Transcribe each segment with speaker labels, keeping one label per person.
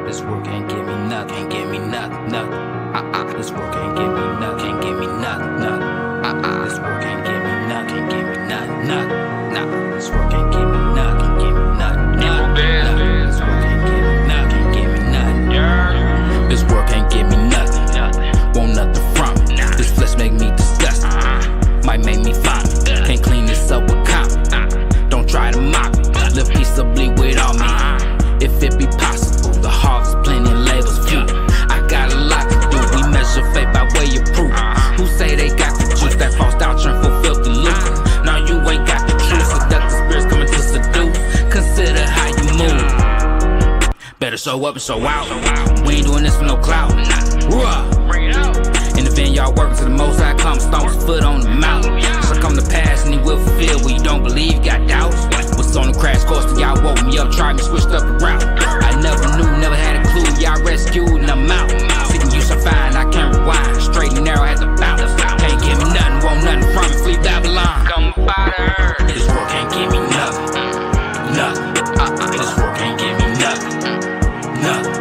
Speaker 1: This work can't give me nothing, can't give me nothing, nothing. This work can't give me nothing, can't give me nothing, nothing. This work can't give me nothing, can't give me nothing, nothing. This work can't give me nothing, can't give me nothing, nothing. This work can't give me nothing, can't give me nothing. This work can't give me nothing, want nothing from it. This flesh make me disgusting, might make me vomit. Can't clean this up with comment. Don't try to mock me, live peaceably with all me. If it be possible, the harvest plenty and labels few. I got a lot to do, we measure faith by way of proof. Who say they got the juice, that false doctrine for filthy lucre? Now you ain't got the truth, seductive spirits coming to seduce. Consider how you move, better show up and show out. We ain't doing this for no clout. In the vineyard working to the most I come, stomp his foot on the mountain. So come to pass and he will fulfill what you don't believe, you got doubts. Was on the crash course till y'all woke me up, tried me, switched up the route. I never knew, never had a clue, y'all rescued and I'm out. Seeking you shall find, I can't rewind, straight and narrow at the bounce. Can't give me nothing, want nothing from me, flee Babylon. Come by the earth. This world can't give me nothing, nothing. This world can't give me nothing, nothing.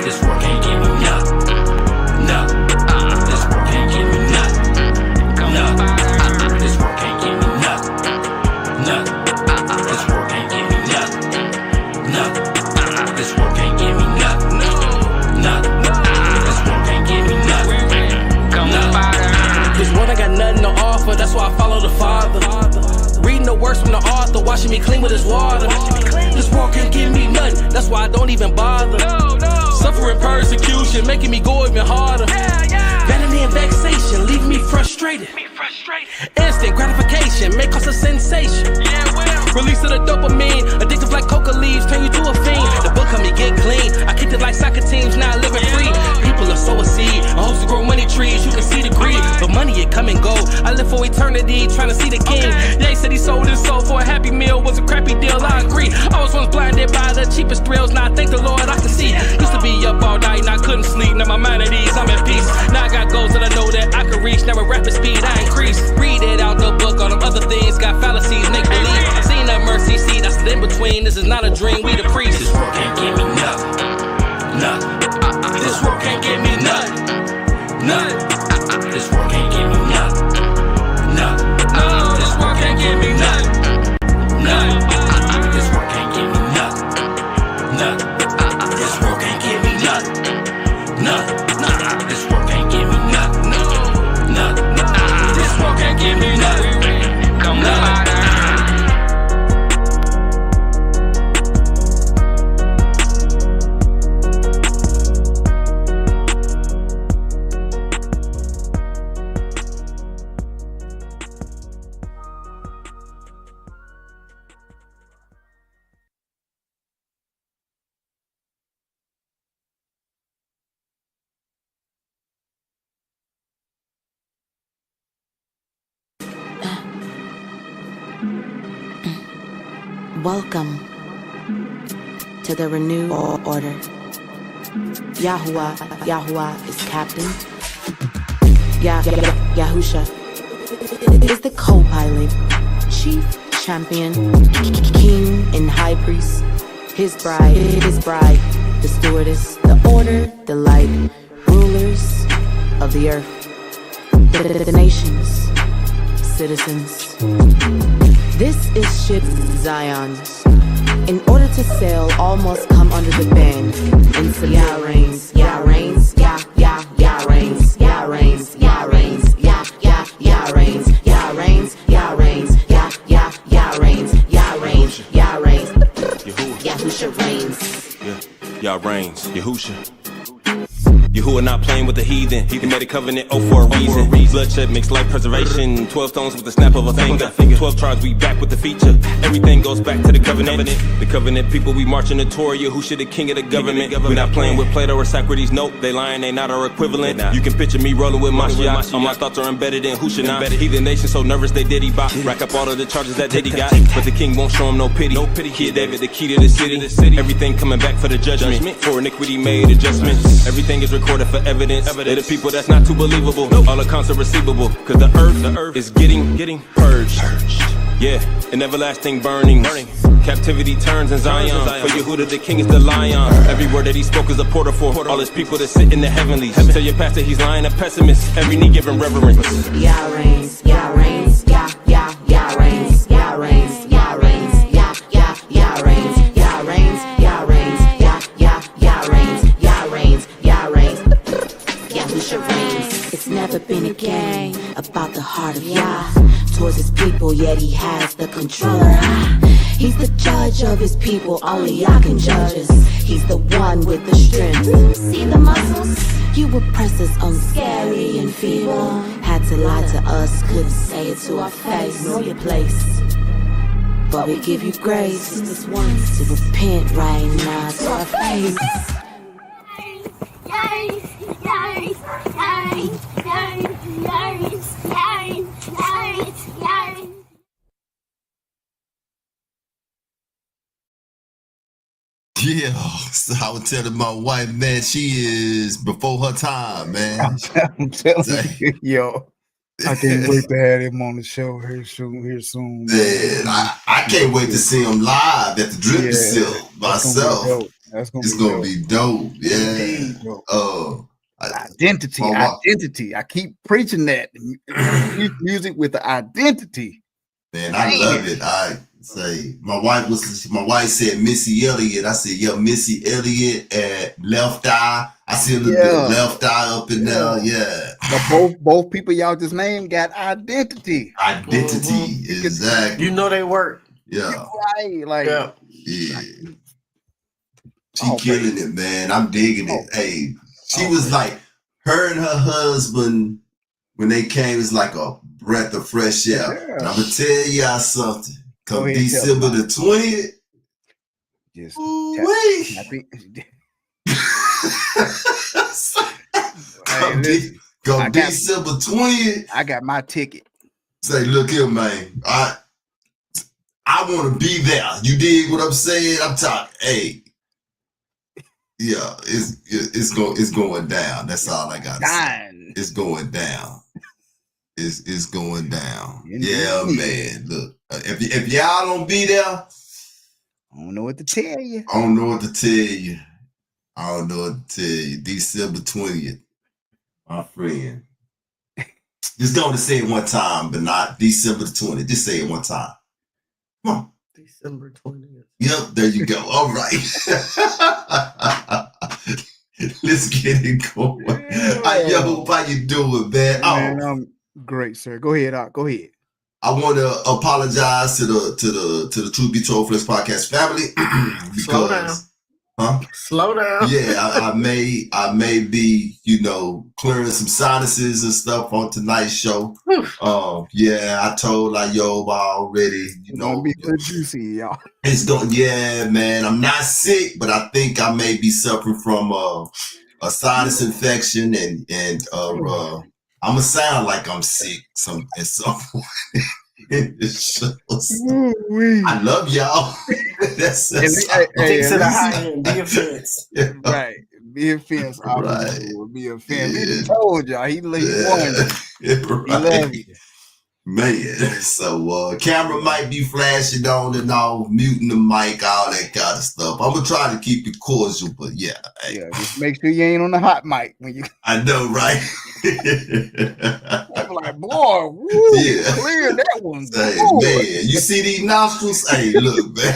Speaker 1: This world can't give me nothing, nothing. This world can't give me nothing, nothing. This world can't give me nothing, nothing. This world can't give me nothing, nothing. This world can't give me nothing, nothing. This world can't give me nothing, come on.
Speaker 2: This world ain't got nothing to offer, that's why I follow the Father. Reading the words from the author, washing me clean with his water. This world can't give me nothing, that's why I don't even bother. Suffering persecution, making me go even harder. Vanity and vexation, leaving me frustrated. Instant gratification, may cause a sensation. Release of the dopamine, addictive like coca leaves, turn you to a fiend. The book helped me get clean, I kicked it like soccer teams, now living free. People are sow a seed, I hope to grow money trees, you can see the greed. But money it come and go, I live for eternity, trying to see the king. Yeah, he said he sold his soul for a happy meal, was a crappy deal, I agree. I was once blinded by the cheapest thrills, now I thank the Lord I can see. Used to be up all night and I couldn't sleep, now my mind at ease, I'm at peace. Now I got goals that I know that I can reach, now at rapid speed I increase. Read it out the book, all them other things got fallacies, make believe. Seen that mercy seat, I sit in between, this is not a dream, we the priests.
Speaker 1: This world can't give me nothing, nothing. This world can't give me nothing, nothing. This world can't give me nothing, nothing. This world can't give me nothing, nothing. This world can't give me nothing, nothing. This world can't give me nothing, nothing. This world can't give me nothing, nothing. This world can't give me nothing, come on.
Speaker 3: Welcome to the renewed order. Yahuwah is captain. Yahusha is the co-pilot, chief champion, king and high priest. His bride, the stewardess, the order, the light, rulers of the earth, the nations, citizens. This is ship Zion. In order to sail, all must come under the ban. And so Yah reigns, Yah reigns, Yah reigns, Yah reigns, Yah reigns, Yah reigns, Yah reigns, Yah reigns, Yah reigns, Yah reigns, Yah reigns, Yahusha reigns.
Speaker 4: Yeah, Yah reigns, Yahusha. Yahuwah not playing with the heathen. He made a covenant, for a reason. Bloodshed makes life preservation. 12 stones with the snap of a finger. 12 tribes, we back with the feature. Everything goes back to the covenant. The covenant people, we marching to Torah. Yahushua the king of the government. We not playing with Plato or Socrates. Nope, they lying, they not our equivalent. You can picture me rolling with Mashiach. All my thoughts are embedded in Hushana. Heathen nation so nervous they diddy bop. Rack up all of the charges that Diddy got. But the king won't show him no pity. Kid David, the key to the city. Everything coming back for the judgment. For iniquity made adjustments. Everything is recorded for evidence. They're the people that's not too believable. All accounts are receivable. Cause the earth is getting purged. Yeah, an everlasting burning. Captivity turns in Zion. For Yehuda the king is the lion. Every word word that he spoke is a porter for all his people that sit in the heavenlies. Tell your pastor he's lying, a pessimist. Every knee give him reverence.
Speaker 3: Yah reigns, Yah reigns, Yah reigns, Yah reigns, Yah reigns, Yah reigns, Yah reigns, Yah reigns, Yah reigns, Yah reigns, Yah reigns, Yahusha reigns. It's never been a game about the heart of Yah towards his people, yet he has the controller. He's the judge of his people, only Yah can judge us. He's the one with the strength. See the muscles? You would press us on scary and feeble. Had to lie to us, couldn't say it to our face. Know your place. But we give you grace this once to repent right now to our face.
Speaker 5: Yeah, so I was telling my wife, man, she is before her time, man.
Speaker 6: I'm telling you, yo, I can't wait to have him on the show here soon.
Speaker 5: Man, I can't wait to see him live at the Drip Facility myself. It's gonna be dope. Yeah.
Speaker 6: Identity. I keep preaching that music with the identity.
Speaker 5: Man, I love it. I say my wife said Missy Elliott. I said, yeah, Missy Elliott at Left Eye. I see a little bit of Left Eye up in there. Yeah.
Speaker 6: But both people y'all just named got identity.
Speaker 5: Identity, exactly.
Speaker 2: You know they work.
Speaker 5: Yeah.
Speaker 6: Right. Like
Speaker 5: yeah. She killing it, man. I'm digging it. Hey, she was like, her and her husband, when they came, it's like a breath of fresh air.
Speaker 6: Yeah.
Speaker 5: And I'm gonna tell y'all something. Come December the 20th.
Speaker 6: Just
Speaker 5: Come December 20th.
Speaker 6: I got my ticket.
Speaker 5: Say, look here, man. I want to be there. You dig what I'm saying? I'm talking. Hey, yeah, it's going down. That's all I got to say. It's going down. It's going down. Yeah, man. Look, if y'all don't be there,
Speaker 6: I don't know what to tell you.
Speaker 5: I don't know what to tell you. December 20th, my friend. Just going to say it one time, but not December 20th. Just say it one time. Come on.
Speaker 2: December 20th.
Speaker 5: Yep, there you go. All right. Let's get it going. Yo, how you doing, man?
Speaker 6: I'm great, sir. Go ahead, Go ahead.
Speaker 5: I want to apologize to the Truth Be Told Flex podcast family because
Speaker 2: Slow down.
Speaker 5: Yeah, I may be, clearing some sinuses and stuff on tonight's show. Yeah, I told Ayoba already,
Speaker 6: Gonna be good juicy, y'all.
Speaker 5: It's going, yeah, man. I'm not sick, but I think I may be suffering from a sinus infection and I'm gonna sound like I'm sick at some point. I love y'all. That's
Speaker 2: to the high end. Be offense.
Speaker 6: Right. Be offense.
Speaker 5: Right.
Speaker 6: Be offense. Yeah. He told y'all. He won. He love you.
Speaker 5: Man. So camera might be flashing on and off, muting the mic, all that kind of stuff. I'm gonna try to keep it cordial, but yeah.
Speaker 6: Yeah, just make sure you ain't on the hot mic when you
Speaker 5: I know, right?
Speaker 6: I'm like, boy, woo, clear that one.
Speaker 5: Hey, man, you see these nostrils? Hey, look, man.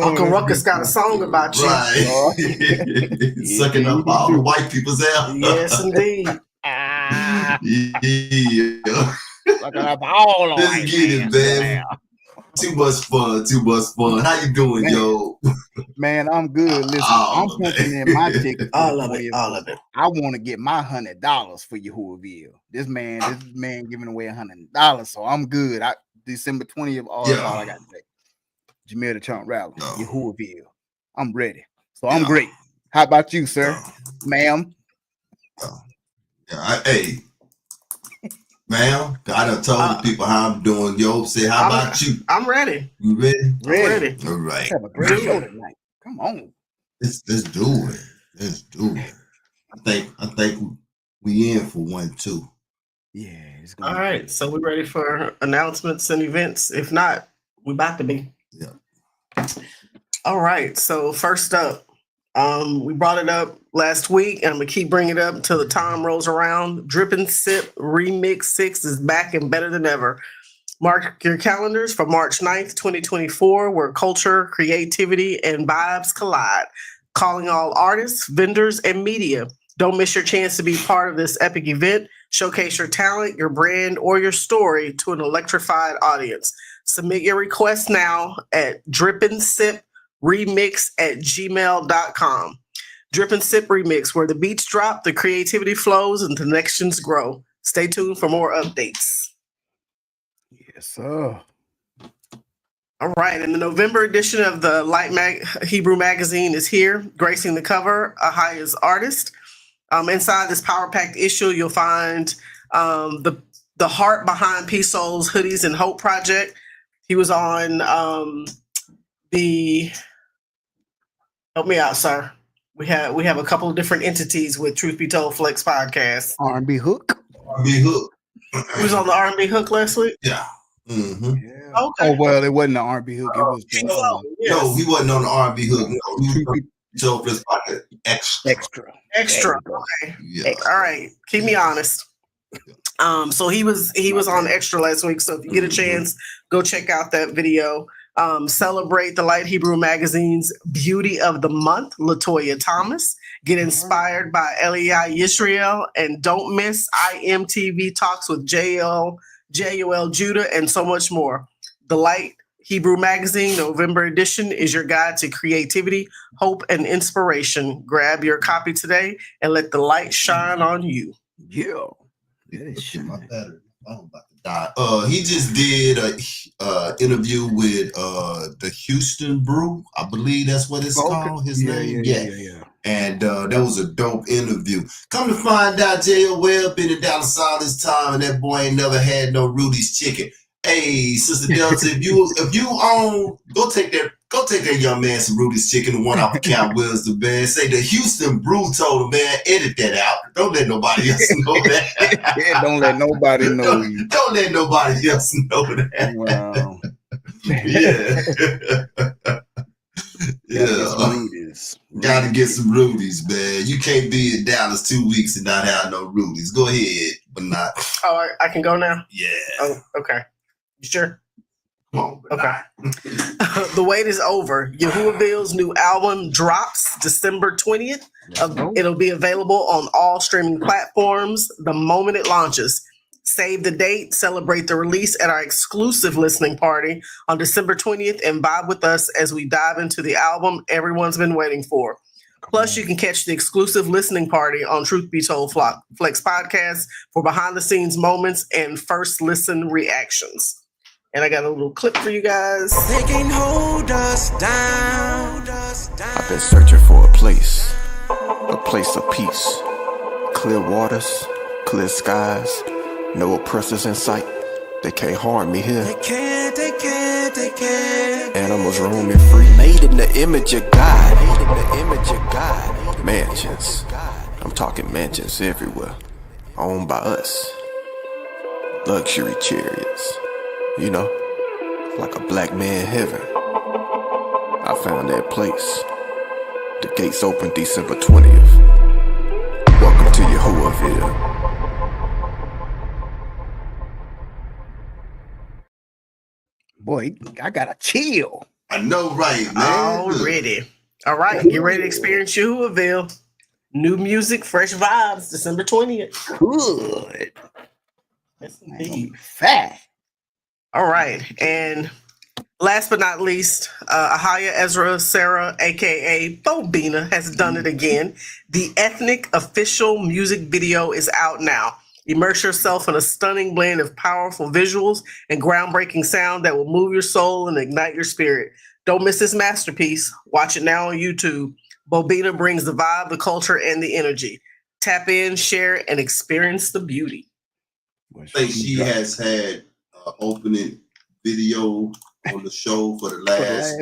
Speaker 2: Uncle Ruckus got a song about you.
Speaker 5: Right. Sucking up all the white people's air.
Speaker 2: Yes, indeed.
Speaker 5: Yeah.
Speaker 6: Sucking up all of
Speaker 5: Let's get it, man. Too much fun. How you doing, yo?
Speaker 6: Man, I'm good. Listen, I'm punching in my ticket.
Speaker 2: All of it.
Speaker 6: I want to get my $100 for Yahuwahville. This man giving away $100, so I'm good. December 20th, all I got to say. Jamil the Chunk Rally, Yahuwahville. I'm ready. So I'm great. How about you, sir? Ma'am?
Speaker 5: Hey, ma'am, I done told the people how I'm doing. Yo, say, how about you?
Speaker 2: I'm ready.
Speaker 5: You ready?
Speaker 2: Ready.
Speaker 5: All right.
Speaker 6: Let's have a great show tonight. Come on.
Speaker 5: Let's do it. Let's do it. I think we in for one too.
Speaker 6: Yeah.
Speaker 2: All right. So we're ready for announcements and events. If not, we about to be.
Speaker 5: Yeah.
Speaker 7: All right. So first up, we brought it up last week, and I'm gonna keep bringing it up until the time rolls around. Drip and Sip Remix 6 is back and better than ever. Mark your calendars for March 9th, 2024, where culture, creativity, and vibes collide. Calling all artists, vendors, and media. Don't miss your chance to be part of this epic event. Showcase your talent, your brand, or your story to an electrified audience. Submit your request now at dripandsip.remix@gmail.com. Drip and Sip Remix, where the beats drop, the creativity flows, and connections grow. Stay tuned for more updates.
Speaker 6: Yes, sir.
Speaker 7: All right, and the November edition of the Hebrew magazine is here, gracing the cover, Ahaya's artist. Inside this power-packed issue, you'll find the heart behind Peace Soul's Hoodies and Hope project. He was on help me out, sir. We have a couple of different entities with Truth Be Told Flex podcast.
Speaker 6: R&B Hook.
Speaker 5: R&B Hook.
Speaker 7: He was on the R&B Hook last week.
Speaker 5: Yeah. Mm-hmm.
Speaker 6: Yeah.
Speaker 7: Okay.
Speaker 6: Oh well, it wasn't the R&B Hook. It was
Speaker 7: Yes.
Speaker 5: No, he wasn't on the R&B Hook. No, he was on Joe Flex podcast. Extra.
Speaker 7: Okay.
Speaker 5: Yeah.
Speaker 7: All right. Keep me honest. So he was on Extra last week. So if you get a chance, go check out that video. Celebrate the Light Hebrew Magazine's Beauty of the Month, LaToya Thomas. Get inspired by Eliai Yisrael, and don't miss IMTV Talks with Joel Judah, and so much more. The Light Hebrew Magazine November edition is your guide to creativity, hope, and inspiration. Grab your copy today and let the light shine on you.
Speaker 6: Yeah.
Speaker 5: My battery. I'm about to die. He just did a interview with the Houston Brew. I believe that's what it's called. His name. Yeah. And that was a dope interview. Come to find out, J.O.L. been in Dallas all this time, and that boy ain't never had no Rudy's chicken. Hey, Sister Delta, if you own, go take that young man some Rudy's chicken, the one off of Count Wisdom, man. Say the Houston Brew told him, man, edit that out. Don't let nobody else know that.
Speaker 6: Yeah, don't let nobody know.
Speaker 5: Don't let nobody else know that.
Speaker 6: Wow.
Speaker 5: Yeah. Gotta get some Rudy's, man. You can't be in Dallas 2 weeks and not have no Rudy's. Go ahead, but not.
Speaker 7: Oh, I can go now?
Speaker 5: Yeah.
Speaker 7: Oh, okay. You sure?
Speaker 5: Come on,
Speaker 7: okay. The wait is over. Yahuwah's new album drops December 20th. It'll be available on all streaming platforms the moment it launches. Save the date, celebrate the release at our exclusive listening party on December 20th, and vibe with us as we dive into the album everyone's been waiting for. Plus, you can catch the exclusive listening party on Truth Be Told Flex podcast for behind-the-scenes moments and first listen reactions. And I got a little clip for you guys.
Speaker 2: They can't hold us down.
Speaker 8: I've been searching for a place of peace. Clear waters, clear skies, no oppressors in sight. They can't harm me here.
Speaker 2: They can't.
Speaker 8: Animals roaming free. Made in the image of God. Mansions. I'm talking mansions everywhere. Owned by us. Luxury chariots. You know, like a black man heaven. I found that place. The gates open December 20th. Welcome to Yahuwahville.
Speaker 6: Boy, I got a chill.
Speaker 5: I know, right, man.
Speaker 7: Already. All right, get ready to experience Yahuwahville. New music, fresh vibes, December 20th.
Speaker 6: Good.
Speaker 7: Yes, indeed.
Speaker 6: Fat.
Speaker 7: All right, and last but not least, Ahaya Ezra Sarah, aka Bobina, has done it again. The Ethnic official music video is out now. Immerse yourself in a stunning blend of powerful visuals and groundbreaking sound that will move your soul and ignite your spirit. Don't miss this masterpiece. Watch it now on YouTube. Bobina brings the vibe, the culture, and the energy. Tap in, share, and experience the beauty.
Speaker 5: I think she has had opening video on the show for the last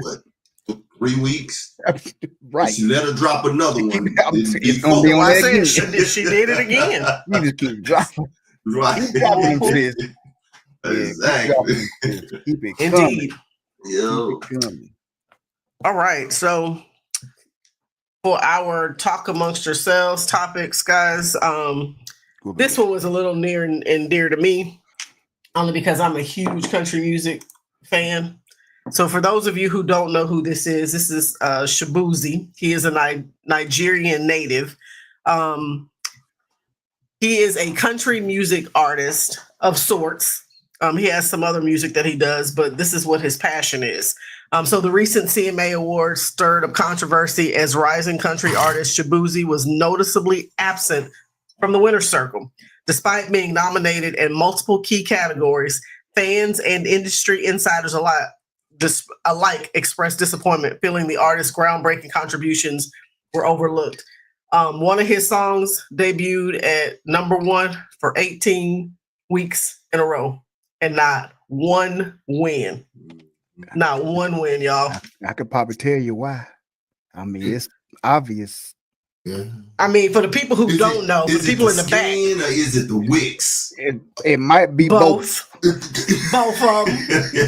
Speaker 5: 3 weeks.
Speaker 6: Right.
Speaker 5: She let her drop another one.
Speaker 6: It's gonna be on that again.
Speaker 7: She did it again.
Speaker 6: You just keep dropping.
Speaker 5: Right.
Speaker 6: Keep dropping this.
Speaker 5: Exactly.
Speaker 6: Keep it coming.
Speaker 7: Indeed.
Speaker 5: Yo.
Speaker 6: Keep it coming.
Speaker 7: All right. So for our talk amongst yourselves topics, guys, this one was a little near and dear to me, only because I'm a huge country music fan. So for those of you who don't know who this is Shabuzi. He is a Nigerian native. He is a country music artist of sorts. He has some other music that he does, but this is what his passion is. So the recent CMA Awards stirred up controversy as rising country artist Shabuzi was noticeably absent from the winner's circle. Despite being nominated in multiple key categories, fans and industry insiders alike expressed disappointment, feeling the artist's groundbreaking contributions were overlooked. One of his songs debuted at #1 for 18 weeks in a row, and not one win. Not one win, y'all.
Speaker 6: I could probably tell you why. I mean, it's obvious.
Speaker 5: Yeah.
Speaker 7: I mean, for the people who don't know, for the people in the back,
Speaker 5: or is it the wicks?
Speaker 6: It might be both.
Speaker 7: Both of them.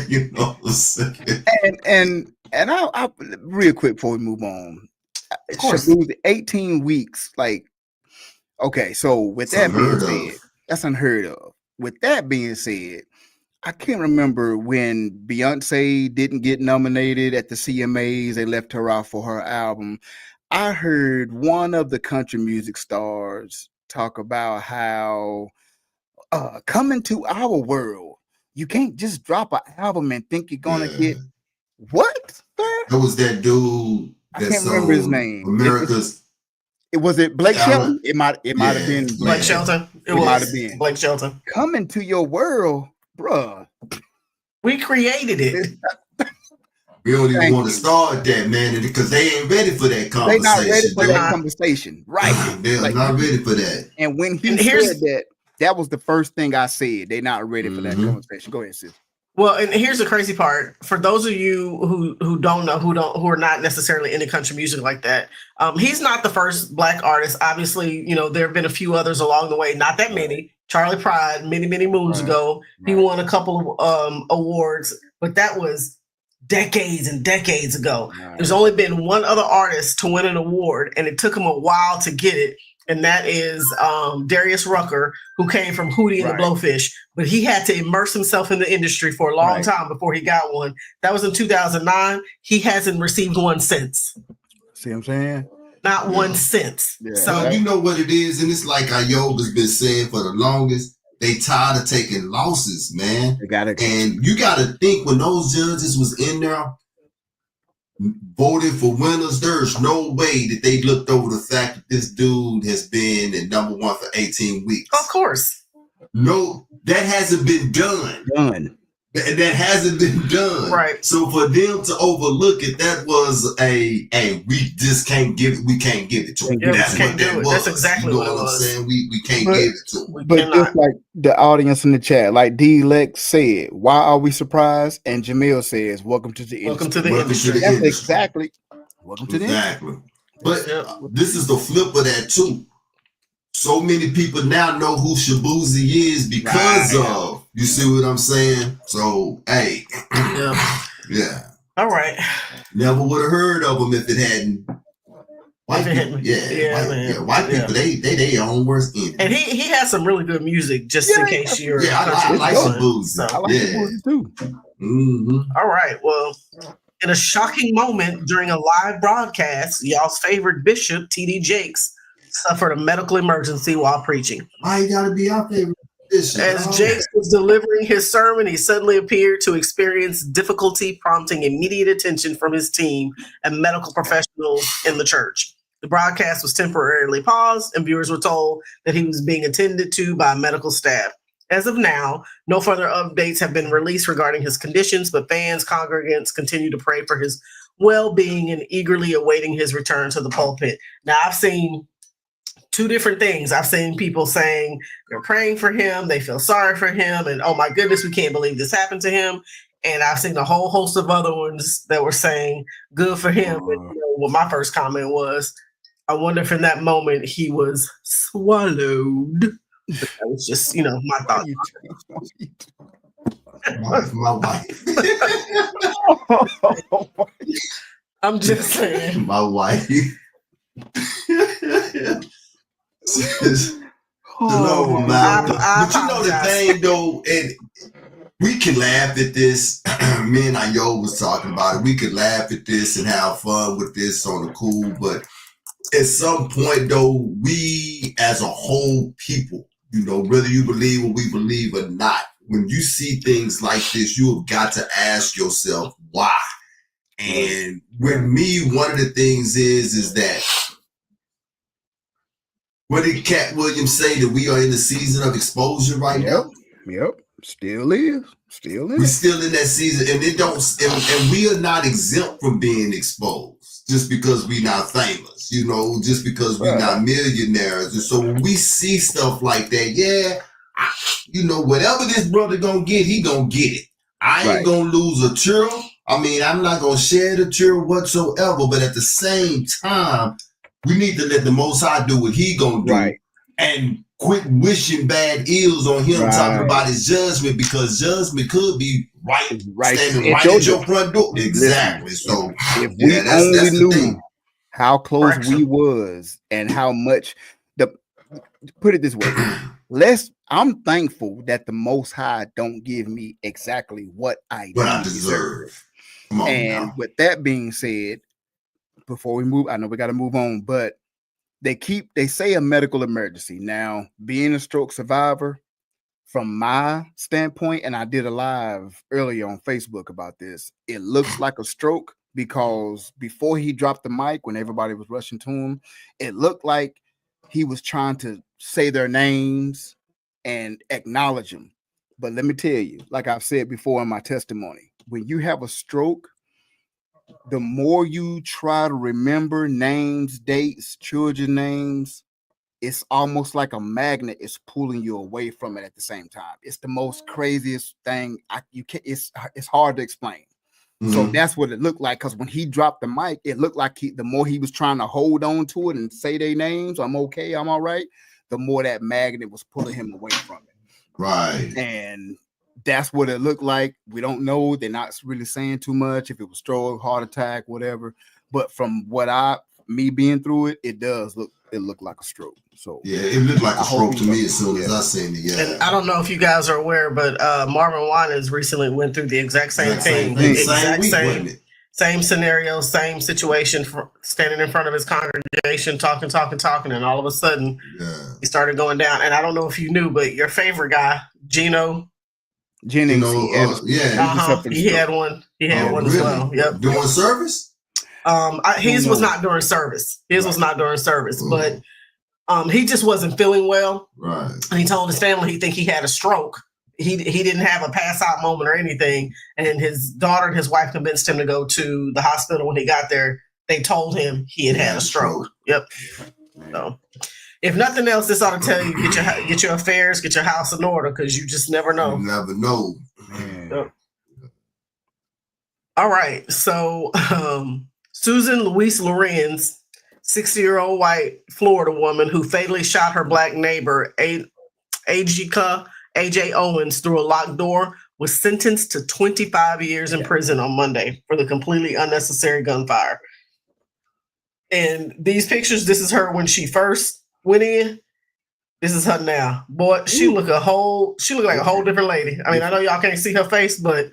Speaker 5: You know what I'm saying?
Speaker 6: And I real quick before we move on.
Speaker 7: Of course.
Speaker 6: 18 weeks. Like, okay, so with that being said, that's unheard of. With that being said, I can't remember when Beyonce didn't get nominated at the CMAs. They left her out for her album. I heard one of the country music stars talk about how coming to our world, you can't just drop an album and think you're gonna get what?
Speaker 5: That was that dude.
Speaker 6: I can't remember his name.
Speaker 5: America's.
Speaker 6: Was it Blake Shelton? It might have been
Speaker 7: Blake Shelton. It
Speaker 6: might have been
Speaker 7: Blake Shelton.
Speaker 6: Coming to your world, bruh.
Speaker 7: We created it.
Speaker 5: We don't even want to start that, man, because they ain't ready for that conversation.
Speaker 6: They're not ready for that conversation, right?
Speaker 5: They're not ready for that.
Speaker 6: And when he said that was the first thing I said. They're not ready for that conversation. Go ahead, sis.
Speaker 7: Well, and here's the crazy part. For those of you who don't know, who are not necessarily into country music like that, he's not the first Black artist. Obviously, there have been a few others along the way, not that many. Charlie Pride, many moons ago, he won a couple of awards, but that was decades and decades ago. There's only been one other artist to win an award, and it took him a while to get it. And that is Darius Rucker, who came from Hootie and the Blowfish. But he had to immerse himself in the industry for a long time before he got one. That was in 2009. He hasn't received one since.
Speaker 6: See what I'm saying?
Speaker 7: Not one since.
Speaker 5: Yeah. So you know what it is, and it's like Ayoba's been saying for the longest. They tired of taking losses, man. And you got to think when those judges was in there voting for winners, there's no way that they looked over the fact that this dude has been in #1 for 18 weeks.
Speaker 7: Of course.
Speaker 5: No, that hasn't been done. That hasn't been done.
Speaker 7: Right.
Speaker 5: So for them to overlook it, that was we just can't give it. We can't give it to them.
Speaker 7: Yeah,
Speaker 5: That's what that was.
Speaker 7: That's exactly what it was.
Speaker 5: I'm saying? We can't give it to them.
Speaker 6: But just like the audience in the chat, like D-Lex said, why are we surprised? And Jamil says, welcome to the industry.
Speaker 7: Welcome to the industry.
Speaker 6: That's exactly. Welcome to the industry.
Speaker 5: But this is the flip of that too. So many people now know who Shabuzi is because of, you see what I'm saying? So, hey. Yeah.
Speaker 7: All right.
Speaker 5: Never would have heard of him if it hadn't. White people, white people, they their own worst enemy.
Speaker 7: And he has some really good music, just in case you're.
Speaker 5: Yeah, I like Shabuzi.
Speaker 6: I like Shabuzi too.
Speaker 7: All right. Well, in a shocking moment during a live broadcast, y'all's favorite bishop, T.D. Jakes, suffered a medical emergency while preaching.
Speaker 5: Why you gotta be our favorite bishop?
Speaker 7: As Jakes was delivering his sermon, he suddenly appeared to experience difficulty, prompting immediate attention from his team and medical professionals in the church. The broadcast was temporarily paused, and viewers were told that he was being attended to by medical staff. As of now, no further updates have been released regarding his conditions, but fans, congregants continue to pray for his well-being and eagerly awaiting his return to the pulpit. Now, I've seen two different things. I've seen people saying they're praying for him, they feel sorry for him, and oh my goodness, we can't believe this happened to him. And I've seen a whole host of other ones that were saying good for him. And, what my first comment was, I wonder if in that moment he was swallowed. But that was just, my thought.
Speaker 5: My wife.
Speaker 7: I'm just saying.
Speaker 5: My wife. No, man. But you know the thing though, and we can laugh at this. Me and Ayo was talking about it. We could laugh at this and have fun with this on the cool, but at some point though, we as a whole people, you know, whether you believe what we believe or not, when you see things like this, you have got to ask yourself why. And with me, one of the things is that what did Cat Williams say, that we are in the season of exposure right now?
Speaker 6: Yep. Still is.
Speaker 5: We're still in that season, and it don't, and we are not exempt from being exposed just because we're not famous, you know, just because we're not millionaires. And so when we see stuff like that, you know, whatever this brother gonna get, he gonna get it. I ain't gonna lose a churl. I mean, I'm not gonna share the churl whatsoever, but at the same time, we need to let the Most High do what he gonna do and quit wishing bad ills on him, talking about his judgment, because judgment could be standing right at your front door. Exactly. So
Speaker 6: if we only knew how close we was and how much put it this way, I'm thankful that the Most High don't give me exactly what I deserve. And with that being said, before we move, I know we got to move on, but they say a medical emergency. Now, being a stroke survivor, from my standpoint, and I did a live earlier on Facebook about this, it looks like a stroke because before he dropped the mic, when everybody was rushing to him, it looked like he was trying to say their names and acknowledge them. But let me tell you, like I've said before in my testimony, when you have a stroke, the more you try to remember names, dates, children names, it's almost like a magnet is pulling you away from it at the same time. It's the most craziest thing. It's hard to explain. Mm-hmm. So that's what it looked like, because when he dropped the mic, it looked like the more he was trying to hold on to it and say their names, I'm okay, I'm all right, the more that magnet was pulling him away from it.
Speaker 5: Right.
Speaker 6: And that's what it looked like. We don't know. They're not really saying too much, if it was stroke, heart attack, whatever. But from me being through it, it looked like a stroke. So
Speaker 5: yeah, it looked like a stroke to me as soon as I seen it. Yeah.
Speaker 7: And I don't know if you guys are aware, but Marvin Winans recently went through the exact same thing. Same scenario, same situation, standing in front of his congregation, talking, and all of a sudden he started going down. And I don't know if you knew, but your favorite guy, Gino
Speaker 6: Jennings,
Speaker 7: he had one. He had one as well. Yep.
Speaker 5: Doing service?
Speaker 7: His was not during service. But he just wasn't feeling well.
Speaker 5: Right.
Speaker 7: And he told his family he think he had a stroke. He didn't have a pass out moment or anything. And his daughter and his wife convinced him to go to the hospital. When he got there, they told him he had a stroke. Yep. So if nothing else, this ought to tell you, get your affairs, get your house in order, because you just never know.
Speaker 5: You never know.
Speaker 7: Yep. All right. So Susan Louise Lorenz, 60-year-old white Florida woman who fatally shot her black neighbor, AJ Owens, through a locked door, was sentenced to 25 years in prison on Monday for the completely unnecessary gunfire. And these pictures, this is her when she first went in. This is her now. Boy, she looked like a whole different lady. I mean, I know y'all can't see her face, but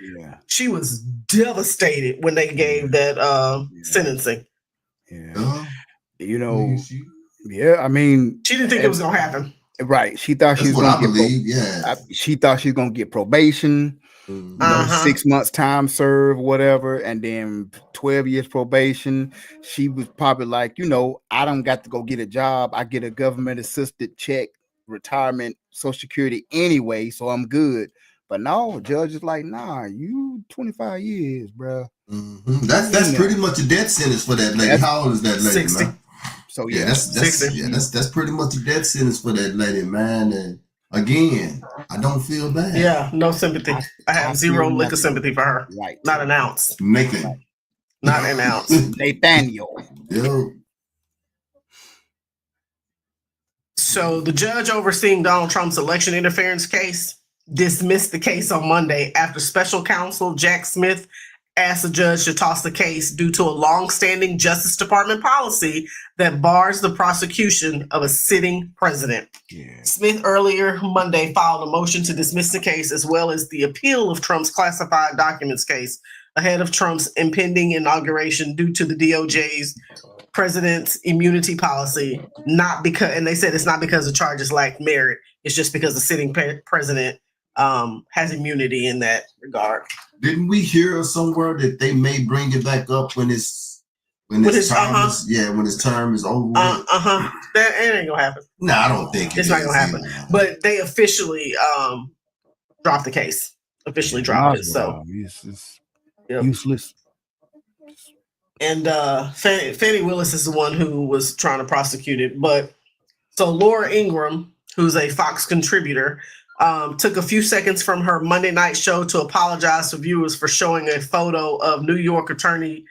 Speaker 7: she was devastated when they gave that sentencing.
Speaker 6: Yeah. You know, I mean,
Speaker 7: she didn't think it was gonna happen.
Speaker 6: Right. She thought she was gonna she thought she was gonna get probation, 6 months time served, whatever, and then 12 years probation. She was probably like, I don't got to go get a job. I get a government assisted check, retirement, Social Security anyway, so I'm good. But no, judge is like, nah, you 25 years, bro.
Speaker 5: Mm-hmm. That's pretty much a death sentence for that lady. How old is that lady,
Speaker 7: 60.
Speaker 5: man?
Speaker 6: So
Speaker 5: that's pretty much a death sentence for that lady, man. And again, I don't feel bad.
Speaker 7: Yeah, no sympathy. I have zero lick of sympathy for her.
Speaker 6: Right.
Speaker 7: Not an ounce.
Speaker 5: Nathan.
Speaker 7: Not an ounce.
Speaker 6: Nathaniel.
Speaker 5: Yo.
Speaker 7: So the judge overseeing Donald Trump's election interference case dismissed the case on Monday after special counsel Jack Smith asked the judge to toss the case due to a long-standing Justice Department policy that bars the prosecution of a sitting president.
Speaker 6: Yeah.
Speaker 7: Smith earlier Monday filed a motion to dismiss the case as well as the appeal of Trump's classified documents case ahead of Trump's impending inauguration due to the DOJ's president's immunity policy. And they said it's not because the charges lack merit. It's just because the sitting president has immunity in that regard.
Speaker 5: Didn't we hear somewhere that they may bring it back up when his term is over?
Speaker 7: That ain't gonna happen.
Speaker 5: No, I don't think
Speaker 7: it's not gonna happen. But they officially dropped the case. Officially dropped it. So
Speaker 6: it's useless.
Speaker 7: And Fannie Willis is the one who was trying to prosecute it. But so Laura Ingraham, who's a Fox contributor, took a few seconds from her Monday night show to apologize to viewers for showing a photo of New York Attorney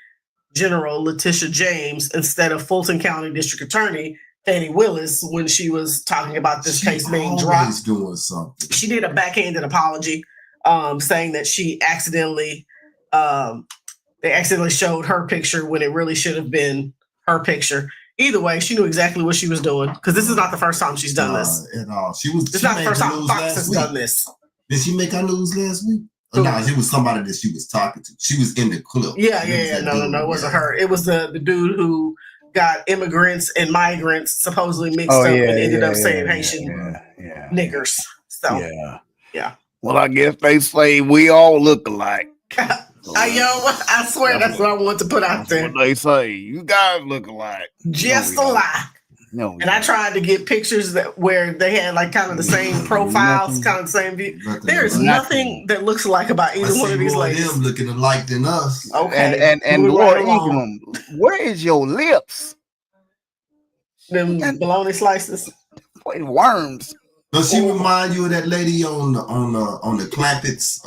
Speaker 7: General Letitia James instead of Fulton County District Attorney Fannie Willis when she was talking about this case being dropped.
Speaker 5: Doing something.
Speaker 7: She did a backhanded apology, saying that she accidentally showed her picture when it really should have been her picture. Either way, she knew exactly what she was doing because this is not the first time she's done this.
Speaker 5: At all. It's
Speaker 7: not the first time Fox has done this.
Speaker 5: Did she make our news last week? Oh, no, it was somebody that she was talking to. She was in the clip.
Speaker 7: Yeah. No, it wasn't her. It was the dude who got immigrants and migrants supposedly mixed up and ended up saying Haitian niggers. So yeah.
Speaker 6: Well, I guess they say we all look alike.
Speaker 7: I swear that's what I want to put out there.
Speaker 6: What they say, you guys look alike.
Speaker 7: Just alike.
Speaker 6: No,
Speaker 7: and I tried to get pictures where they had like kind of the same profiles, kind of the same view. There is nothing that looks alike about either one of these ladies.
Speaker 5: Them looking alike than us.
Speaker 7: Okay.
Speaker 6: And Laura Ingraham, where is your lips?
Speaker 7: Them bologna slices.
Speaker 6: Wait, worms.
Speaker 5: Does she remind you of that lady on the Clampets?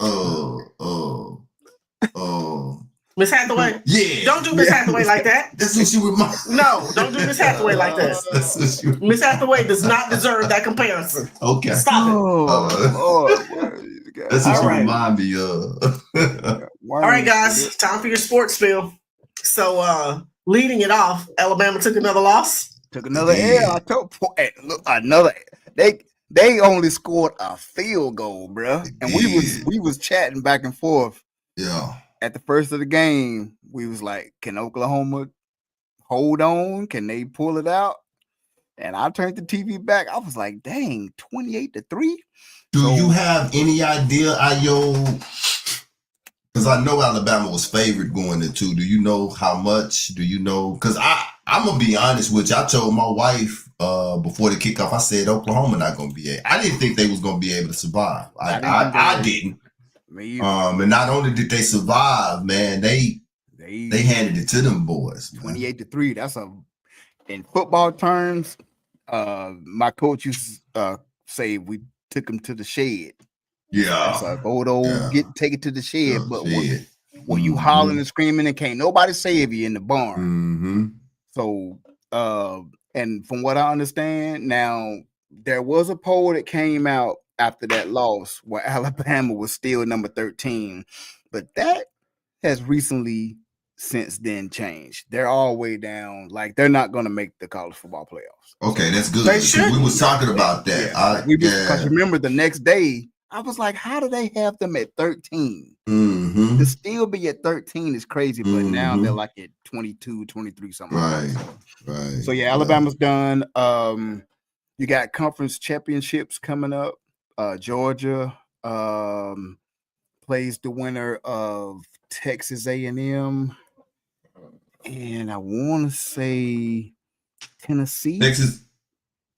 Speaker 7: Miss Hathaway?
Speaker 5: Yeah.
Speaker 7: Don't do Miss Hathaway like that.
Speaker 5: That's what she reminds.
Speaker 7: No, don't do Miss Hathaway like that.
Speaker 5: That's what she
Speaker 7: Miss Hathaway does not deserve that comparison.
Speaker 5: Okay.
Speaker 7: Stop
Speaker 5: it. That's what she remind me of.
Speaker 7: All right, guys. Time for your sports spill. So leading it off, Alabama took another loss.
Speaker 6: Took another L. I told another. They only scored a field goal, bro. And we was chatting back and forth.
Speaker 5: Yeah.
Speaker 6: At the first of the game, we was like, can Oklahoma hold on? Can they pull it out? And I turned the TV back. I was like, dang, 28-3.
Speaker 5: Do you have any idea, Ayo? Because I know Alabama was favored going into. Do you know how much? Do you know? Because I'm going to be honest with you. I told my wife before the kickoff, I said Oklahoma not going to be able. I didn't think they was going to be able to survive. I didn't. And not only did they survive, man, they handed it to them boys.
Speaker 6: 28-3. That's in football terms. My coach used to say we took them to the shed.
Speaker 5: Yeah.
Speaker 6: It's like take it to the shed. But when you hollering and screaming and can't nobody save you in the barn. So and from what I understand, now there was a poll that came out after that loss where Alabama was still number 13, but that has recently since then changed. They're all way down. Like they're not going to make the college football playoffs.
Speaker 5: Okay, that's good. We was talking about that.
Speaker 6: Because remember the next day I was like, how do they have them at 13? To still be at 13 is crazy, but now they're like at 22, 23 something.
Speaker 5: Right.
Speaker 6: So yeah, Alabama's done. You got conference championships coming up. Georgia plays the winner of Texas A&M, and I want to say Tennessee.
Speaker 5: Texas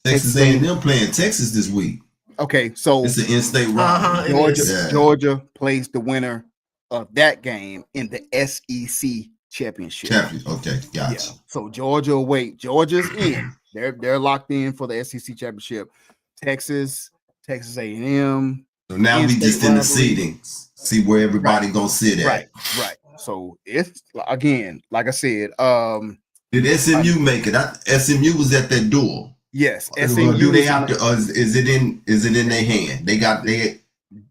Speaker 5: A&M playing Texas this week.
Speaker 6: Okay, so
Speaker 5: it's an in-state rivalry.
Speaker 6: Georgia plays the winner of that game in the SEC championship.
Speaker 5: Okay, gotcha.
Speaker 6: Yeah. So Georgia's in. They're locked in for the SEC championship. Texas A&M.
Speaker 5: So now we just in the seedings. See where everybody gonna sit at.
Speaker 6: Right. So it's again, like I said,
Speaker 5: did SMU make it? SMU was at that door.
Speaker 6: Yes.
Speaker 5: SMU. Do they have to? Is it in their hand?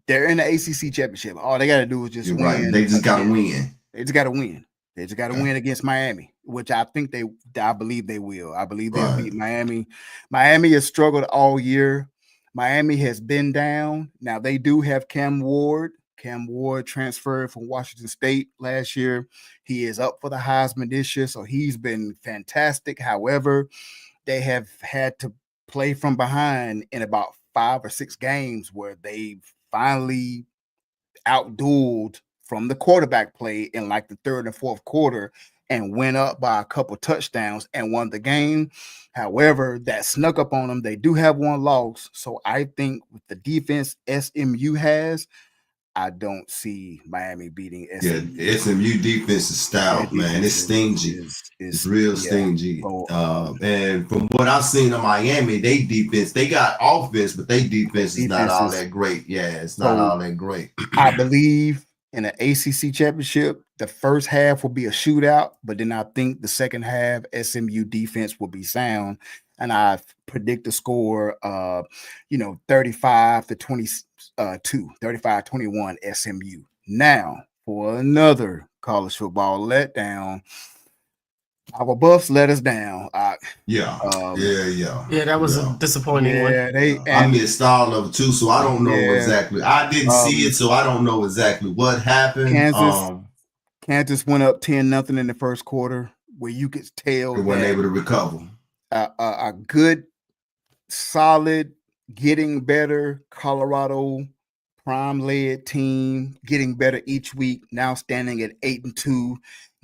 Speaker 5: They're in
Speaker 6: the ACC championship. All they got to do is just win.
Speaker 5: Right. They just got to win.
Speaker 6: They just got to win. They just got to win against Miami, which I believe they will. I believe they'll beat Miami. Miami has struggled all year. Miami has been down. Now they do have Cam Ward. Cam Ward transferred from Washington State last year. He is up for the Heisman this year, so he's been fantastic. However, they have had to play from behind in about 5 or 6 games where they've finally outdueled from the quarterback play in like the third and fourth quarter and went up by a couple touchdowns and won the game. However, that snuck up on them. They do have one loss. So I think with the defense SMU has, I don't see Miami beating SMU.
Speaker 5: Yeah, the SMU defense is stout, man. It's stingy. It's real stingy. And from what I've seen of Miami, they defense, they got offense, but they defense is not all that great. Yeah, it's not all that great.
Speaker 6: I believe in an ACC championship, the first half will be a shootout, but then I think the second half SMU defense will be sound. And I predict the score, 35-22, 35-21 SMU. Now, for another college football letdown, our Buffs let us down.
Speaker 7: Yeah, that was a disappointing one.
Speaker 5: I missed all of it too, so I don't know exactly. I didn't see it, so I don't know exactly what happened.
Speaker 6: Kansas went up 10-0 in the first quarter, where you could tell
Speaker 5: they weren't able to recover.
Speaker 6: A good, solid, getting better Colorado prime-led team, getting better each week, now standing at 8-2,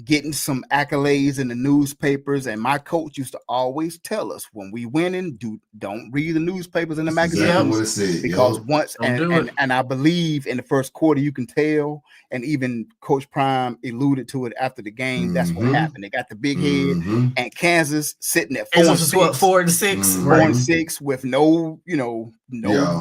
Speaker 6: getting some accolades in the newspapers. And my coach used to always tell us, when we winning, don't read the newspapers and the magazines, because once and I believe in the first quarter you can tell, and even Coach Prime alluded to it after the game. That's what happened. They got the big head, and Kansas sitting at 4-6, 4-6 with no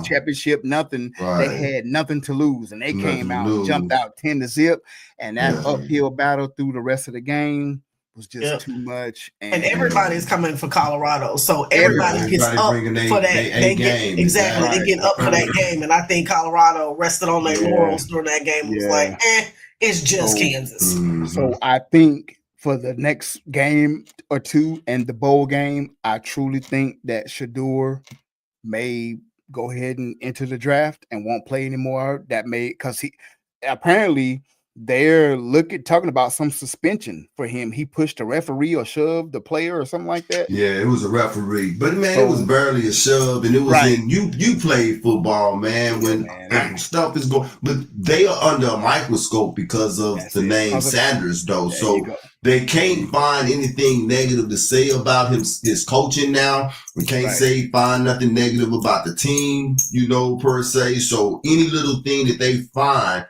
Speaker 6: championship, nothing. Right. They had nothing to lose, and they came out, jumped out 10-0, and that uphill battle through the rest of the game was just too much.
Speaker 7: And everybody's coming for Colorado, so everybody gets up for that. They get they get up for that game, and I think Colorado rested on their laurels during that game. It was like, it's just Kansas.
Speaker 6: So I think for the next game or two and the bowl game, I truly think that Shedeur may go ahead and enter the draft and won't play anymore. That may, because he apparently they're talking about some suspension for him. He pushed a referee or shoved the player or something like that.
Speaker 5: Yeah, it was a referee, but man, it was barely a shove, and it was in you played football, man. When stuff is going, but they are under a microscope because of the name Sanders, though. So they can't find anything negative to say about his coaching now. We can't find nothing negative about the team, per se. So any little thing that they find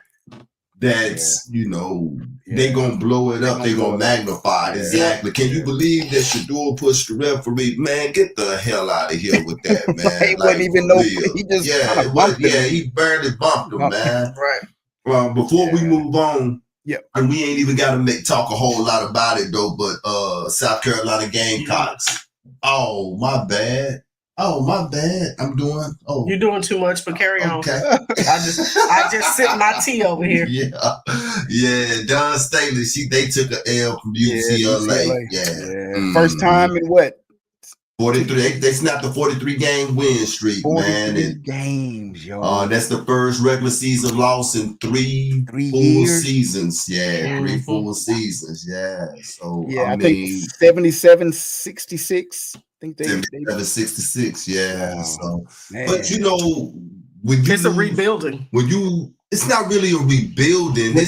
Speaker 5: that's they gonna blow it up, they gonna magnify it. Exactly. Can you believe that Shedeur pushed the referee? Man, get the hell out of here with that, man.
Speaker 6: He wasn't even he just
Speaker 5: he barely bumped him, man. Right. Before we move on, and we ain't even gotta talk a whole lot about it though, but South Carolina Gamecocks. Oh, my bad. I'm doing.
Speaker 7: You're doing too much, but carry on. I just sip my tea over here.
Speaker 5: Don Staley. They took an L from UCLA.
Speaker 6: First time in what?
Speaker 5: 43. They snapped a 43 game win streak, 43
Speaker 6: games, yo.
Speaker 5: That's the first regular season loss in three full seasons. 3 full seasons. So
Speaker 6: I think 77-66. I think they
Speaker 5: 66, So, but
Speaker 7: it's a rebuilding.
Speaker 5: It's not really a rebuilding. They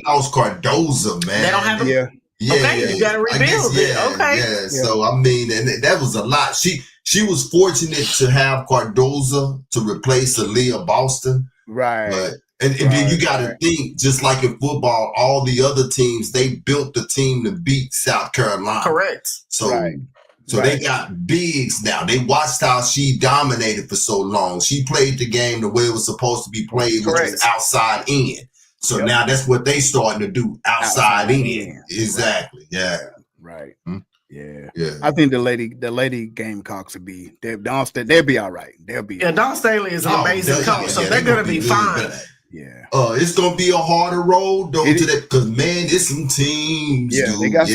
Speaker 5: lost Cardoza, man.
Speaker 7: They don't have a okay, you got to rebuild it.
Speaker 5: So I mean, and that was a lot. She was fortunate to have Cardoza to replace Aaliyah Boston,
Speaker 6: right?
Speaker 5: But and then you got to think, just like in football, all the other teams, they built the team to beat South Carolina.
Speaker 7: Correct.
Speaker 5: So they got bigs now. They watched how she dominated for so long. She played the game the way it was supposed to be played, which was outside in. So now that's what they starting to do, outside in. Exactly.
Speaker 6: Right. Yeah. I think the lady Gamecocks will be. They'll be all right. They'll be.
Speaker 7: Don Staley is an amazing coach, so they're gonna be fine.
Speaker 6: Yeah.
Speaker 5: It's gonna be a harder road though to that because man, it's some teams.
Speaker 6: Yeah,
Speaker 5: dude.
Speaker 6: they got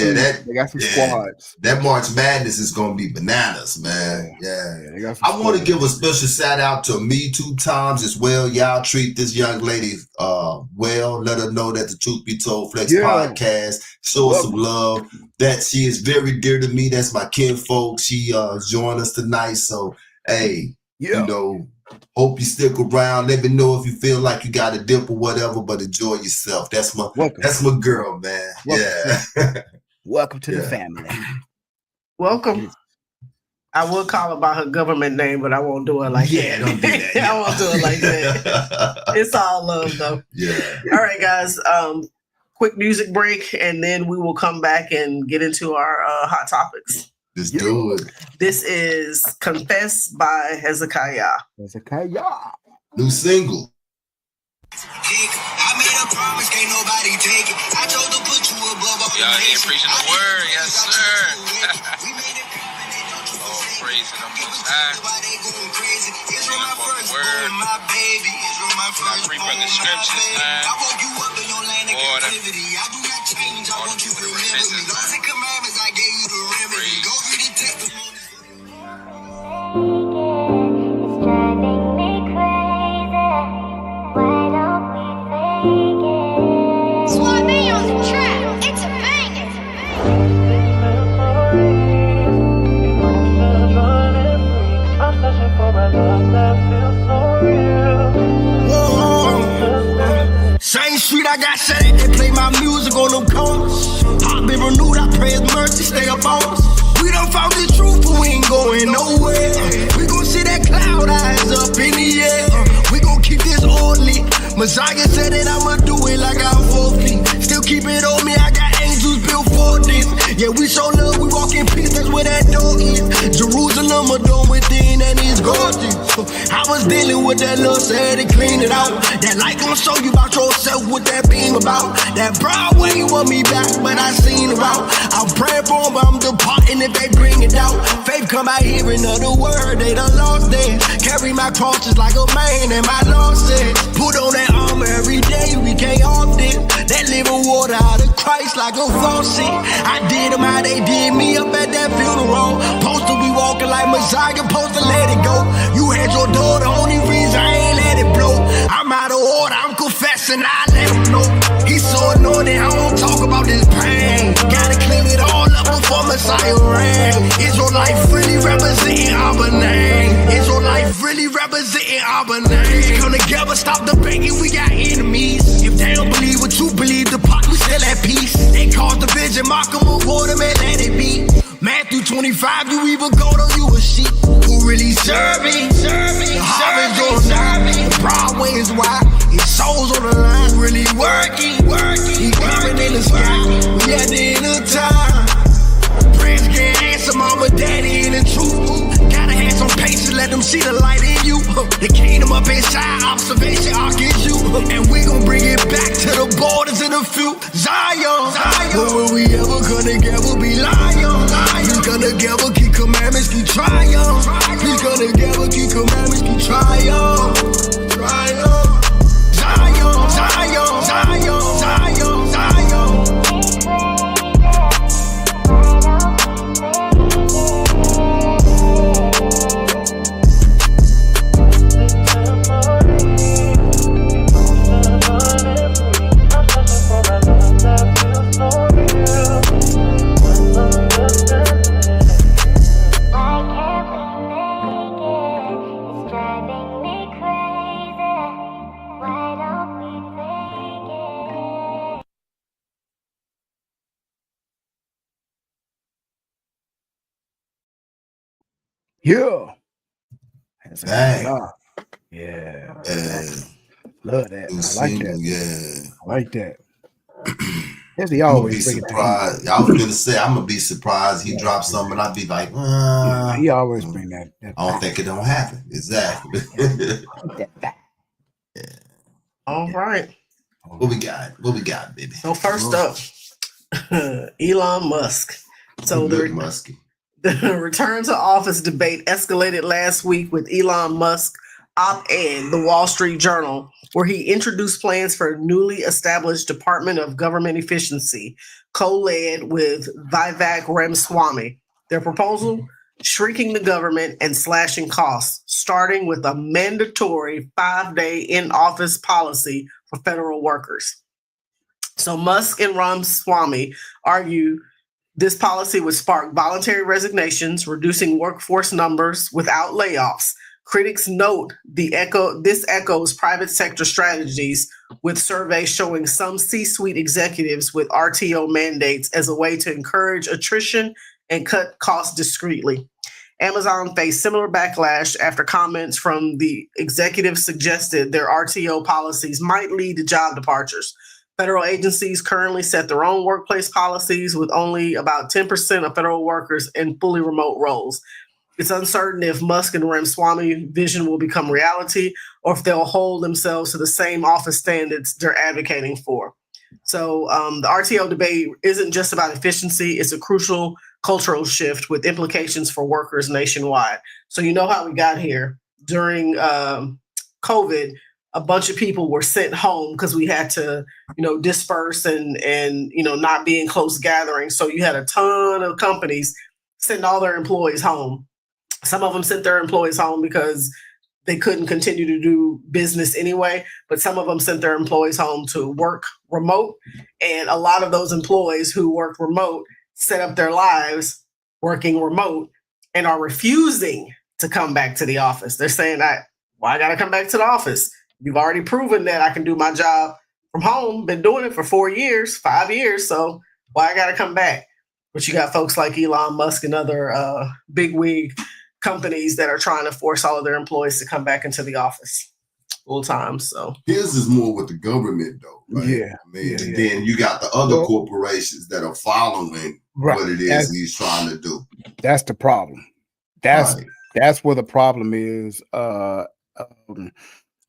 Speaker 6: some squads.
Speaker 5: That March Madness is gonna be bananas, man.
Speaker 6: They got some
Speaker 5: I want to
Speaker 6: squads.
Speaker 5: give a special shout out to Me Too Times as well. Y'all treat this young lady well. Let her know that the Truth Be Told Flex podcast show us some love. That she is very dear to me. That's my kinfolk. She joined us tonight. So hey, you know. Hope you stick around. Let me know if you feel like you got a dip or whatever, but enjoy yourself. That's my girl, man.
Speaker 6: Welcome to the family.
Speaker 7: Welcome. I will call her by her government name, but I won't do it like that.
Speaker 5: Don't do that.
Speaker 7: I won't do it like that. It's all love though.
Speaker 5: Yeah.
Speaker 7: All right, guys. Quick music break, and then we will come back and get into our hot topics.
Speaker 5: Let's do it.
Speaker 7: This is Confess by Hezekiah.
Speaker 5: New single.
Speaker 9: I made a promise, can't nobody take it. I told them put you above all.
Speaker 10: Y'all here preaching the word, yes sir. Oh, praise the Most High. Sing upon the word. I bring from the scriptures, man. Order. All the people to repentance, man. Praise.
Speaker 9: Same street I got saved, they play my music on them corners. Heart been renewed, I pray his mercy stay up on us. We done found this truth, but we ain't going nowhere. We gon' see that cloud eyes up in the air. We gon' keep this orderly. Messiah said that I'ma do it like I'm 40. Still keep it on me, I got angels built for this. Yeah, we show love, we walk in peace, that's where that door is. Jerusalem, a dome within, and it's gorgeous. I was dealing with that little said to clean it out. That light gon' show you about yourself, what that beam about. That Broadway want me back, but I seen it out. I'm praying for them, but I'm departing if they bring it out. Faith come out hearing other word, they done lost it. Carry my crosses like a man, and my Lord said, put on that armor every day, we can't off this. That living water out of Christ like a faucet. I did them how they did me up at that funeral. Supposed to be walking like Messiah, supposed to let it go. You had your door, the only reason I ain't let it blow. I'm out of order, I'm confessing, I let him know. He's so anointed, I don't talk about this pain. Gotta clean it all up before Messiah reign. Is your life really representing our name? Is your life really representing our name? Come together, stop debating, we got enemies. If they don't believe what you believe, the pot, we still at peace. They cause division, mock them, avoid them, and let it be. Matthew 25, you either goat or you a sheep. Who really serving? The harvest your serving. The Broadway is wide. His soul's on the line, really working. He coming in the sky. We at the end of time. Friends can't answer, mama, daddy, and the truth. Gotta have some patience, let them see the light in you. The kingdom up inside, observation, I'll get you. And we gon' bring it back to the borders in a few. Zion. But when we ever come together, be lion. We come together, keep commandments, keep triumph. We come together, keep commandments, keep triumph. Zion.
Speaker 6: Yeah.
Speaker 5: Dang.
Speaker 6: Yeah.
Speaker 5: Love
Speaker 6: that.
Speaker 5: I like that.
Speaker 6: Yeah. I like that. Yes, he
Speaker 5: I'm gonna
Speaker 6: always
Speaker 5: be
Speaker 6: bring it
Speaker 5: surprised. I was gonna say I'm gonna be surprised he drops something and I'd be like,
Speaker 6: he always bring that.
Speaker 5: I don't think it don't happen. Exactly.
Speaker 7: Yeah. All right.
Speaker 5: What we got, baby?
Speaker 7: So first up, Elon Musk. So
Speaker 5: Muskie.
Speaker 7: The return to office debate escalated last week with Elon Musk op-ed, the Wall Street Journal, where he introduced plans for a newly established Department of Government Efficiency, co-led with Vivek Ramaswamy. Their proposal: shrinking the government and slashing costs, starting with a mandatory 5-day in-office policy for federal workers. So Musk and Ramaswamy argue this policy would spark voluntary resignations, reducing workforce numbers without layoffs. Critics note this echoes private sector strategies, with surveys showing some C-suite executives with RTO mandates as a way to encourage attrition and cut costs discreetly. Amazon faced similar backlash after comments from the executives suggested their RTO policies might lead to job departures. Federal agencies currently set their own workplace policies, with only about 10% of federal workers in fully remote roles. It's uncertain if Musk and Ramaswamy vision will become reality, or if they'll hold themselves to the same office standards they're advocating for. So the RTO debate isn't just about efficiency. It's a crucial cultural shift with implications for workers nationwide. So you know how we got here. During COVID, a bunch of people were sent home because we had to, disperse and not be in close gatherings. So you had a ton of companies send all their employees home. Some of them sent their employees home because they couldn't continue to do business anyway, but some of them sent their employees home to work remote. And a lot of those employees who worked remote set up their lives working remote and are refusing to come back to the office. They're saying, why I got to come back to the office? You've already proven that I can do my job from home. Been doing it for 4 years, 5 years. So why I got to come back? But you got folks like Elon Musk and other bigwig companies that are trying to force all of their employees to come back into the office full time. So
Speaker 5: his is more with the government, though. Right?
Speaker 6: Yeah.
Speaker 5: And then you got the other corporations that are following what it is he's trying to do.
Speaker 6: That's the problem. That's where the problem is.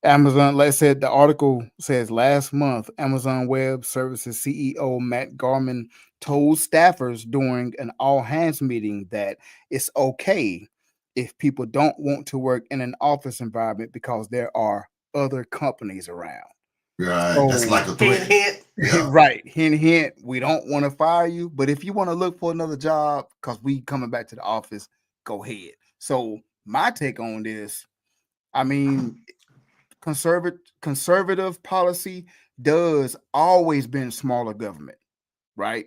Speaker 6: Amazon, let's say the article says last month, Amazon Web Services CEO Matt Garman told staffers during an all-hands meeting that it's okay if people don't want to work in an office environment because there are other companies around.
Speaker 5: Right. So, that's like a threat.
Speaker 7: Hint.
Speaker 5: Yeah.
Speaker 6: Right. Hint, hint. We don't want to fire you, but if you want to look for another job because we coming back to the office, go ahead. So my take on this, I mean, conservative policy does always been smaller government, right?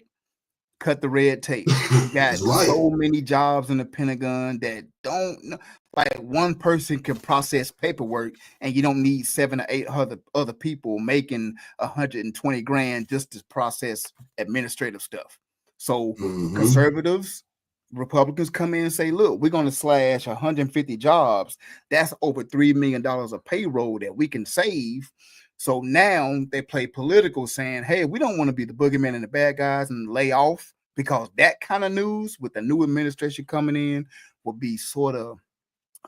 Speaker 6: Cut the red tape. You got so many jobs in the Pentagon that don't, like, one person can process paperwork and you don't need 7 or 8 other people making $120,000 just to process administrative stuff. So conservatives, Republicans come in and say, look, we're going to slash 150 jobs. That's over $3 million of payroll that we can save. So now they play political, saying, hey, we don't want to be the boogeyman and the bad guys and lay off, because that kind of news with the new administration coming in will be sort of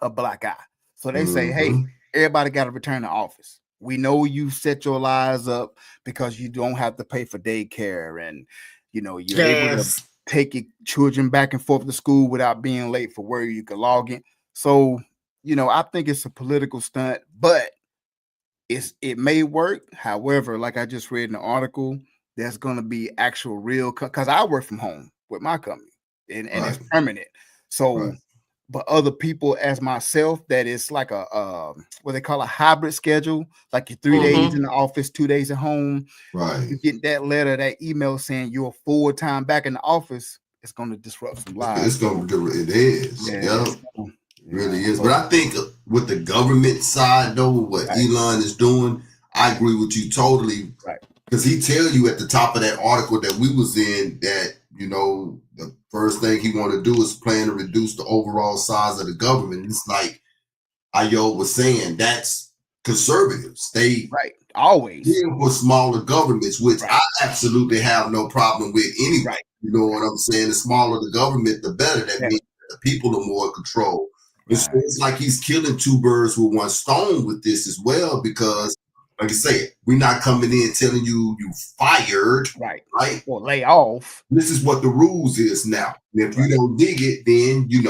Speaker 6: a black eye. So they say, hey, everybody got to return to office. We know you set your lives up because you don't have to pay for daycare, and you're able to take your children back and forth to school without being late for work. You can log in. So, I think it's a political stunt, but it may work. However, like I just read in the article, there's going to be actual real, because I work from home with my company and it's permanent. So, but other people as myself, that is like a what they call a hybrid schedule, like you're 3 days in the office, 2 days at home.
Speaker 5: Right.
Speaker 6: You get that letter, that email saying you're full time back in the office. It's going to disrupt some lives.
Speaker 5: It is. Yeah. It really is. But I think with the government side, though, what Elon is doing, I agree with you totally.
Speaker 6: Right.
Speaker 5: Because he tell you at the top of that article that we was in that, the first thing he want to do is plan to reduce the overall size of the government. It's like Ayo was saying, that's conservatives. They
Speaker 6: always
Speaker 5: deal with smaller governments, which I absolutely have no problem with anyway. You know what I'm saying? The smaller the government, the better. That means the people are more in control. It's like he's killing two birds with one stone with this as well, because like I said, we're not coming in telling you fired,
Speaker 6: right?
Speaker 5: Or
Speaker 6: lay off.
Speaker 5: This is what the rules is now. And if you don't dig it, then you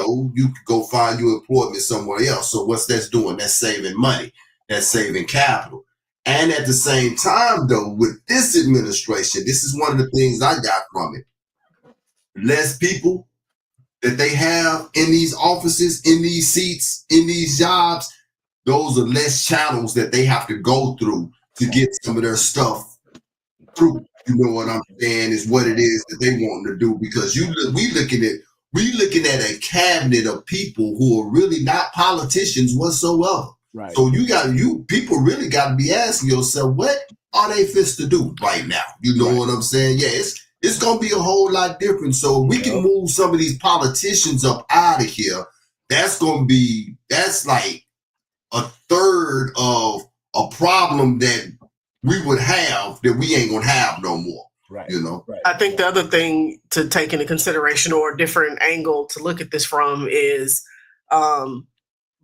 Speaker 5: could go find your employment somewhere else. So what's that's doing? That's saving money. That's saving capital. And at the same time, though, with this administration, this is one of the things I got from it. Less people that they have in these offices, in these seats, in these jobs, those are less channels that they have to go through to get some of their stuff through. You know what I'm saying? Is what it is that they want to do, because we looking at a cabinet of people who are really not politicians whatsoever.
Speaker 6: Right.
Speaker 5: So people really got to be asking yourself, what are they fit to do right now? You know what I'm saying? Yeah, it's gonna be a whole lot different. So we can move some of these politicians up out of here. That's like a third of a problem that we would have that we ain't gonna have no more.
Speaker 6: Right.
Speaker 5: Right.
Speaker 7: I think the other thing to take into consideration, or a different angle to look at this from, is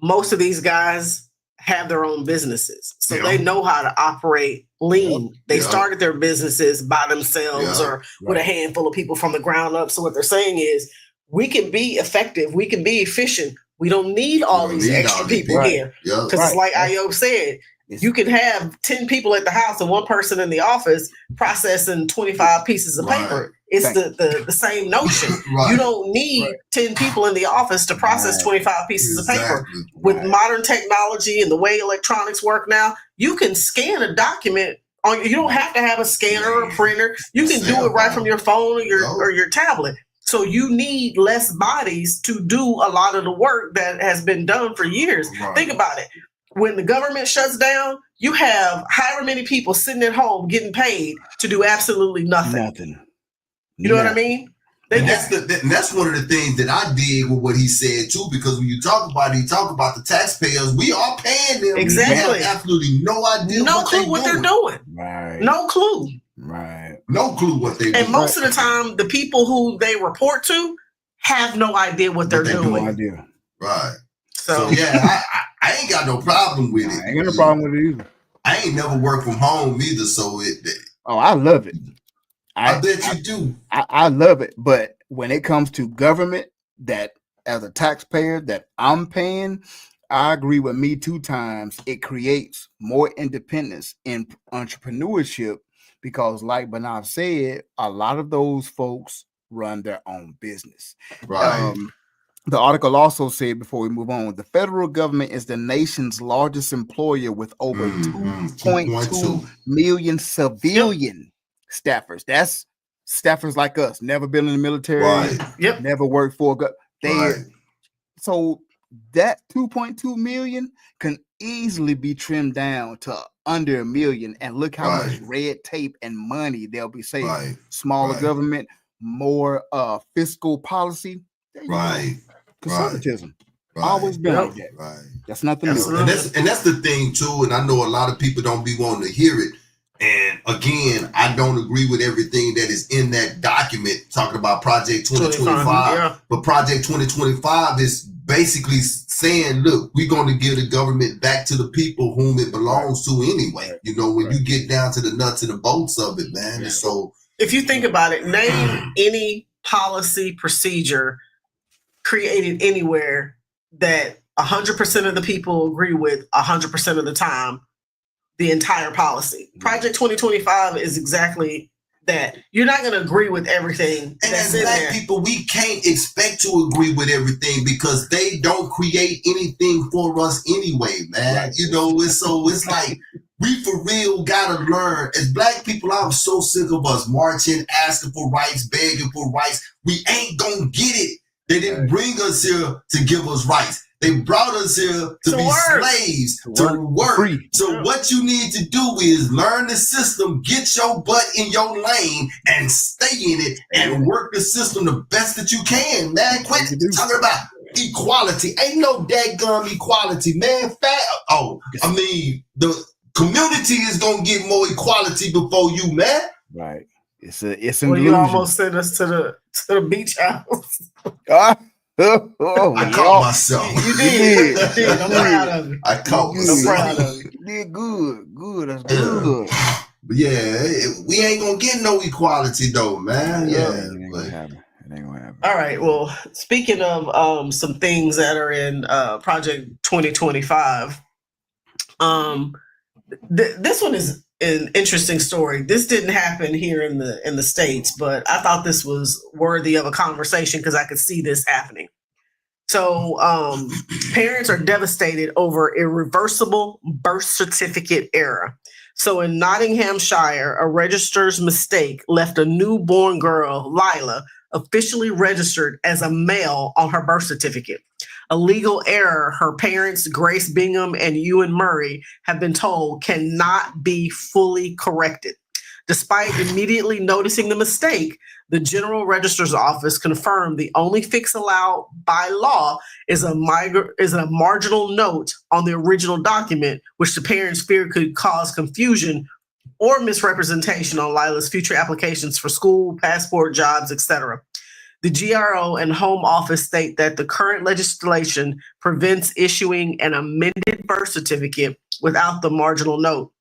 Speaker 7: most of these guys have their own businesses. So they know how to operate lean. They started their businesses by themselves or with a handful of people from the ground up. So what they're saying is, we can be effective. We can be efficient. We don't need all these extra people here. Because it's like Ayo said, you can have 10 people at the house and one person in the office processing 25 pieces of paper. It's the same notion. You don't need 10 people in the office to process 25 pieces of paper. With modern technology and the way electronics work now, you can scan a document on. You don't have to have a scanner or a printer. You can do it right from your phone or your tablet. So you need less bodies to do a lot of the work that has been done for years. Think about it. When the government shuts down, you have however many people sitting at home getting paid to do absolutely nothing. You know what I mean?
Speaker 5: And that's one of the things that I dig with what he said too, because when you talk about the taxpayers, we are paying them.
Speaker 7: Exactly.
Speaker 5: We have absolutely no idea.
Speaker 7: No clue what they're doing.
Speaker 6: Right.
Speaker 7: No clue.
Speaker 6: Right.
Speaker 5: No clue what they do.
Speaker 7: And most of the time, the people who they report to have no idea what they're doing.
Speaker 6: No idea.
Speaker 5: Right.
Speaker 7: So
Speaker 5: yeah, I ain't got no problem with it.
Speaker 6: I ain't got no problem with it either.
Speaker 5: I ain't never worked from home either, so
Speaker 6: I love it.
Speaker 5: I bet you do.
Speaker 6: I love it, but when it comes to government, that as a taxpayer that I'm paying, I agree with me 2 times. It creates more independence in entrepreneurship because, like Banav said, a lot of those folks run their own business.
Speaker 5: Right.
Speaker 6: The article also said, before we move on, the federal government is the nation's largest employer with over 2.2 million civilian staffers. That's staffers like us, never been in the military, never worked for so that 2.2 million can easily be trimmed down to under 1 million, and look how much red tape and money they'll be saving. Smaller government, more fiscal policy. Conservatism. Always been like that. That's nothing new.
Speaker 5: And that's the thing too, and I know a lot of people don't be wanting to hear it. And again, I don't agree with everything that is in that document talking about Project 2025. But Project 2025 is basically saying, look, we're going to give the government back to the people whom it belongs to anyway. You know, when you get down to the nuts and the bolts of it, man. And so
Speaker 7: if you think about it, name any policy procedure created anywhere that 100% of the people agree with 100% of the time, the entire policy. Project 2025 is exactly that. You're not going to agree with everything.
Speaker 5: And as black people, we can't expect to agree with everything because they don't create anything for us anyway, man. You know, it's like we for real gotta learn. As black people, I'm so sick of us marching, asking for rights, begging for rights. We ain't gonna get it. They didn't bring us here to give us rights. They brought us here to be slaves, to work. So what you need to do is learn the system, get your butt in your lane and stay in it and work the system the best that you can, man. Quit talking about equality. Ain't no daggum equality, man. I mean, the community is going to get more equality before you, man.
Speaker 6: Right. It's an illusion.
Speaker 7: You almost sent us to the beach house.
Speaker 5: I caught myself.
Speaker 7: You did. I'm proud of you.
Speaker 5: I caught myself.
Speaker 7: I'm proud of you.
Speaker 6: did good. Good. That's good.
Speaker 5: But yeah, we ain't gonna get no equality though, man.
Speaker 6: It
Speaker 5: Yeah,
Speaker 6: ain't gonna happen. It ain't gonna happen.
Speaker 7: All right. Well, speaking of some things that are in Project 2025, this one is an interesting story. This didn't happen here in the States, but I thought this was worthy of a conversation because I could see this happening. So parents are devastated over irreversible birth certificate error. So in Nottinghamshire, a registrar's mistake left a newborn girl, Lila, officially registered as a male on her birth certificate. A legal error her parents, Grace Bingham and Ewan Murray, have been told cannot be fully corrected. Despite immediately noticing the mistake, the General Registrar's Office confirmed the only fix allowed by law is a marginal note on the original document, which the parents fear could cause confusion or misrepresentation on Lila's future applications for school, passport, jobs, etc. The GRO and Home Office state that the current legislation prevents issuing an amended birth certificate without the marginal note.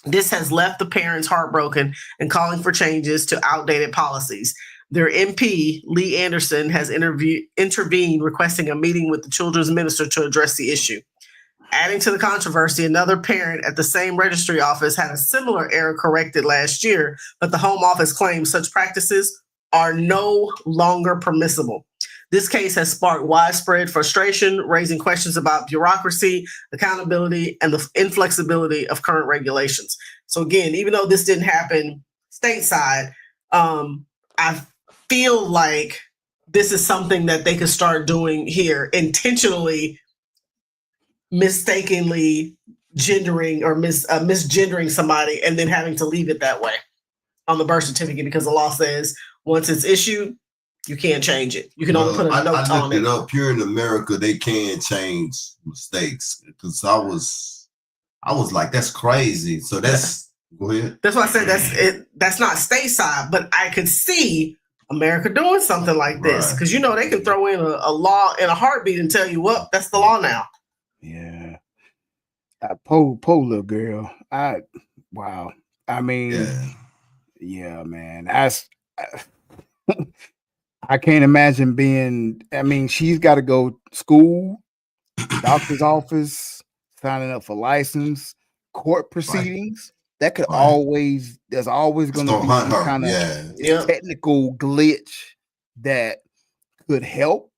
Speaker 7: This has left the parents heartbroken and calling for changes to outdated policies. Their MP, Lee Anderson, has intervened, requesting a meeting with the children's minister to address the issue. Adding to the controversy, another parent at the same registry office had a similar error corrected last year, but the Home Office claims such practices are no longer permissible. This case has sparked widespread frustration, raising questions about bureaucracy, accountability, and the inflexibility of current regulations. So again, even though this didn't happen stateside, I feel like this is something that they could start doing here, intentionally mistakenly gendering or misgendering somebody and then having to leave it that way on the birth certificate because the law says once it's issued, you can't change it. You can only put a note on it.
Speaker 5: I looked it up. Here in America, they can change mistakes because I was like, that's crazy. So that's go ahead.
Speaker 7: That's why I said that's not stateside, but I could see America doing something like this because they can throw in a law in a heartbeat and tell you, well, that's the law now.
Speaker 6: Yeah. Poor little girl. Wow. I mean, yeah man. I can't imagine she's got to go school, doctor's office, signing up for license, court proceedings. That could there's always going to be some kind of technical glitch that could help.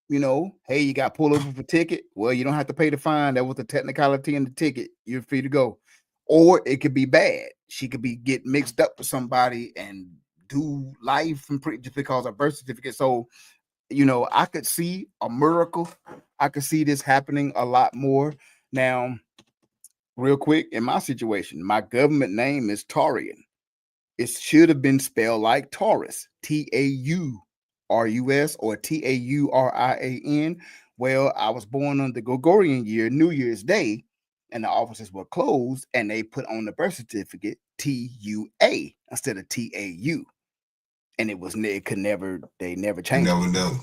Speaker 6: Hey, you got pulled over for ticket. Well, you don't have to pay the fine. That was the technicality in the ticket. You're free to go. Or it could be bad. She could get mixed up with somebody and do life just because of birth certificate. So, I could see a miracle. I could see this happening a lot more. Now, real quick, in my situation, my government name is Taurian. It should have been spelled like Taurus, Taurus or Taurian. Well, I was born on the Gregorian year, New Year's Day, and the offices were closed, and they put on the birth certificate TUA instead of TAU. And they never changed.
Speaker 5: Never know.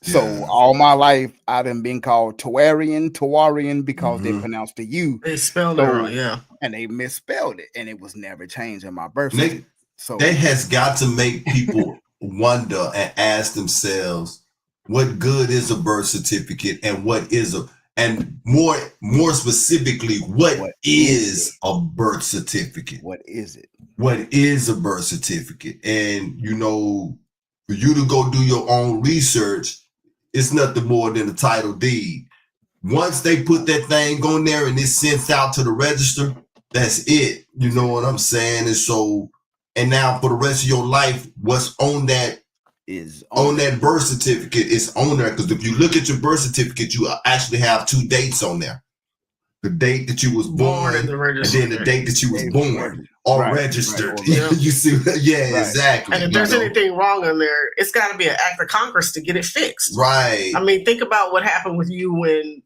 Speaker 6: So all my life, I've been called Tawarian because they pronounced the U.
Speaker 7: They spelled it wrong,
Speaker 6: and they misspelled it, and it was never changed in my birth certificate. So
Speaker 5: that has got to make people wonder and ask themselves, what good is a birth certificate, and and more specifically, what is a birth certificate?
Speaker 6: What is it?
Speaker 5: What is a birth certificate? And for you to go do your own research, it's nothing more than a title deed. Once they put that thing on there and it's sent out to the register, that's it. You know what I'm saying? And now for the rest of your life, what's on that is on that birth certificate is on there. Because if you look at your birth certificate, you actually have two dates on there. The date that you was born and then the date that you was born or registered. You see? Exactly.
Speaker 7: And if there's anything wrong on there, it's got to be an act of Congress to get it fixed.
Speaker 5: Right.
Speaker 7: I mean, think about what happened with you when,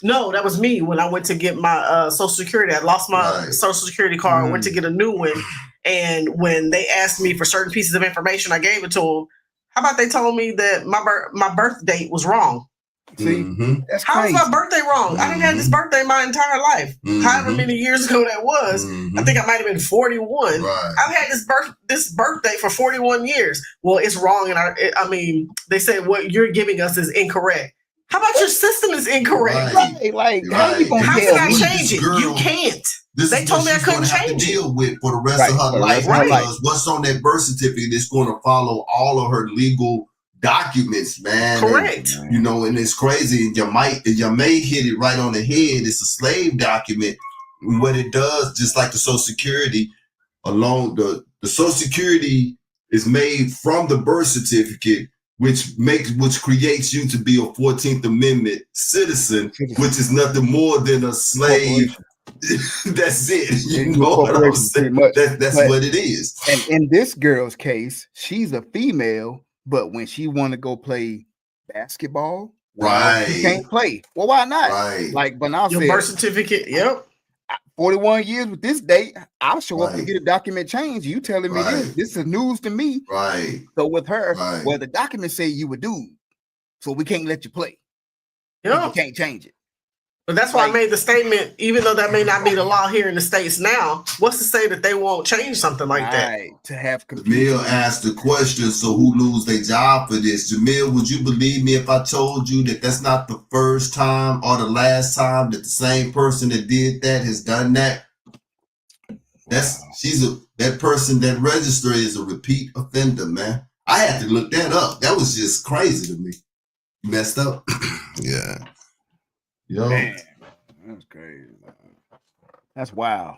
Speaker 7: no, that was me when I went to get my Social Security. I lost my Social Security card. I went to get a new one. And when they asked me for certain pieces of information, I gave it to them. How about they told me that my birth date was wrong?
Speaker 6: See, that's
Speaker 7: how
Speaker 6: crazy.
Speaker 7: is my birthday wrong? I didn't have this birthday my entire life. However many years ago that was. I think I might have been 41.
Speaker 5: Right.
Speaker 7: I've had this birthday for 41 years. Well, it's wrong, and they say what you're giving us is incorrect. How about your system is incorrect?
Speaker 6: Right. Like, how you gonna
Speaker 7: how
Speaker 6: tell
Speaker 7: can I
Speaker 6: me?
Speaker 7: change it? You can't. They told me I couldn't change
Speaker 5: it. Deal with for the rest
Speaker 6: Right,
Speaker 5: of her
Speaker 6: for the
Speaker 5: life
Speaker 6: rest of her life.
Speaker 5: because what's on that birth certificate is going to follow all of her legal documents, man.
Speaker 7: Correct.
Speaker 5: And, you know, and it's crazy. And you may hit it right on the head. It's a slave document. And what it does, just like the Social Security, along the Social Security is made from the birth certificate, which creates you to be a 14th Amendment citizen, which is nothing more than a slave. That's it. You know what I'm saying? That's what it is.
Speaker 6: And in this girl's case, she's a female, but when she want to go play basketball, she can't play. Well, why not?
Speaker 5: Right.
Speaker 6: Like Banal
Speaker 7: your
Speaker 6: said,
Speaker 7: birth certificate. Yep.
Speaker 6: 41 years with this date, I'll show up and get a document change. You telling me this is news to me.
Speaker 5: Right.
Speaker 6: So with her, well, the document say you a dude, so we can't let you play.
Speaker 7: Yeah.
Speaker 6: You can't change it.
Speaker 7: But that's why I made the statement, even though that may not be the law here in the States now, what's to say that they won't change something like that?
Speaker 6: To have
Speaker 5: Jamil asked the question, so who lose their job for this? Jamil, would you believe me if I told you that that's not the first time or the last time that the same person that did that has done that? That person that registered is a repeat offender, man. I had to look that up. That was just crazy to me. Messed up. Yeah. Yo.
Speaker 6: Man, that's crazy. That's wild.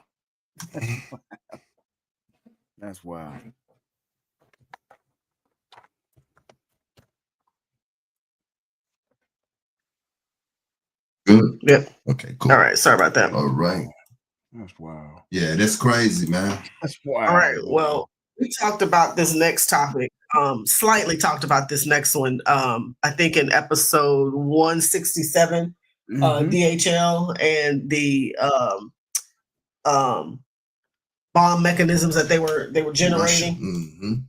Speaker 6: That's wild.
Speaker 5: Good.
Speaker 7: Yep.
Speaker 5: Okay, cool.
Speaker 7: All right. Sorry about that.
Speaker 5: All right.
Speaker 6: That's wild.
Speaker 5: Yeah, that's crazy, man.
Speaker 6: That's wild.
Speaker 7: All right. Well, we talked about this next topic. Slightly talked about this next one. I think in episode 167, DHL and the bomb mechanisms that they were generating.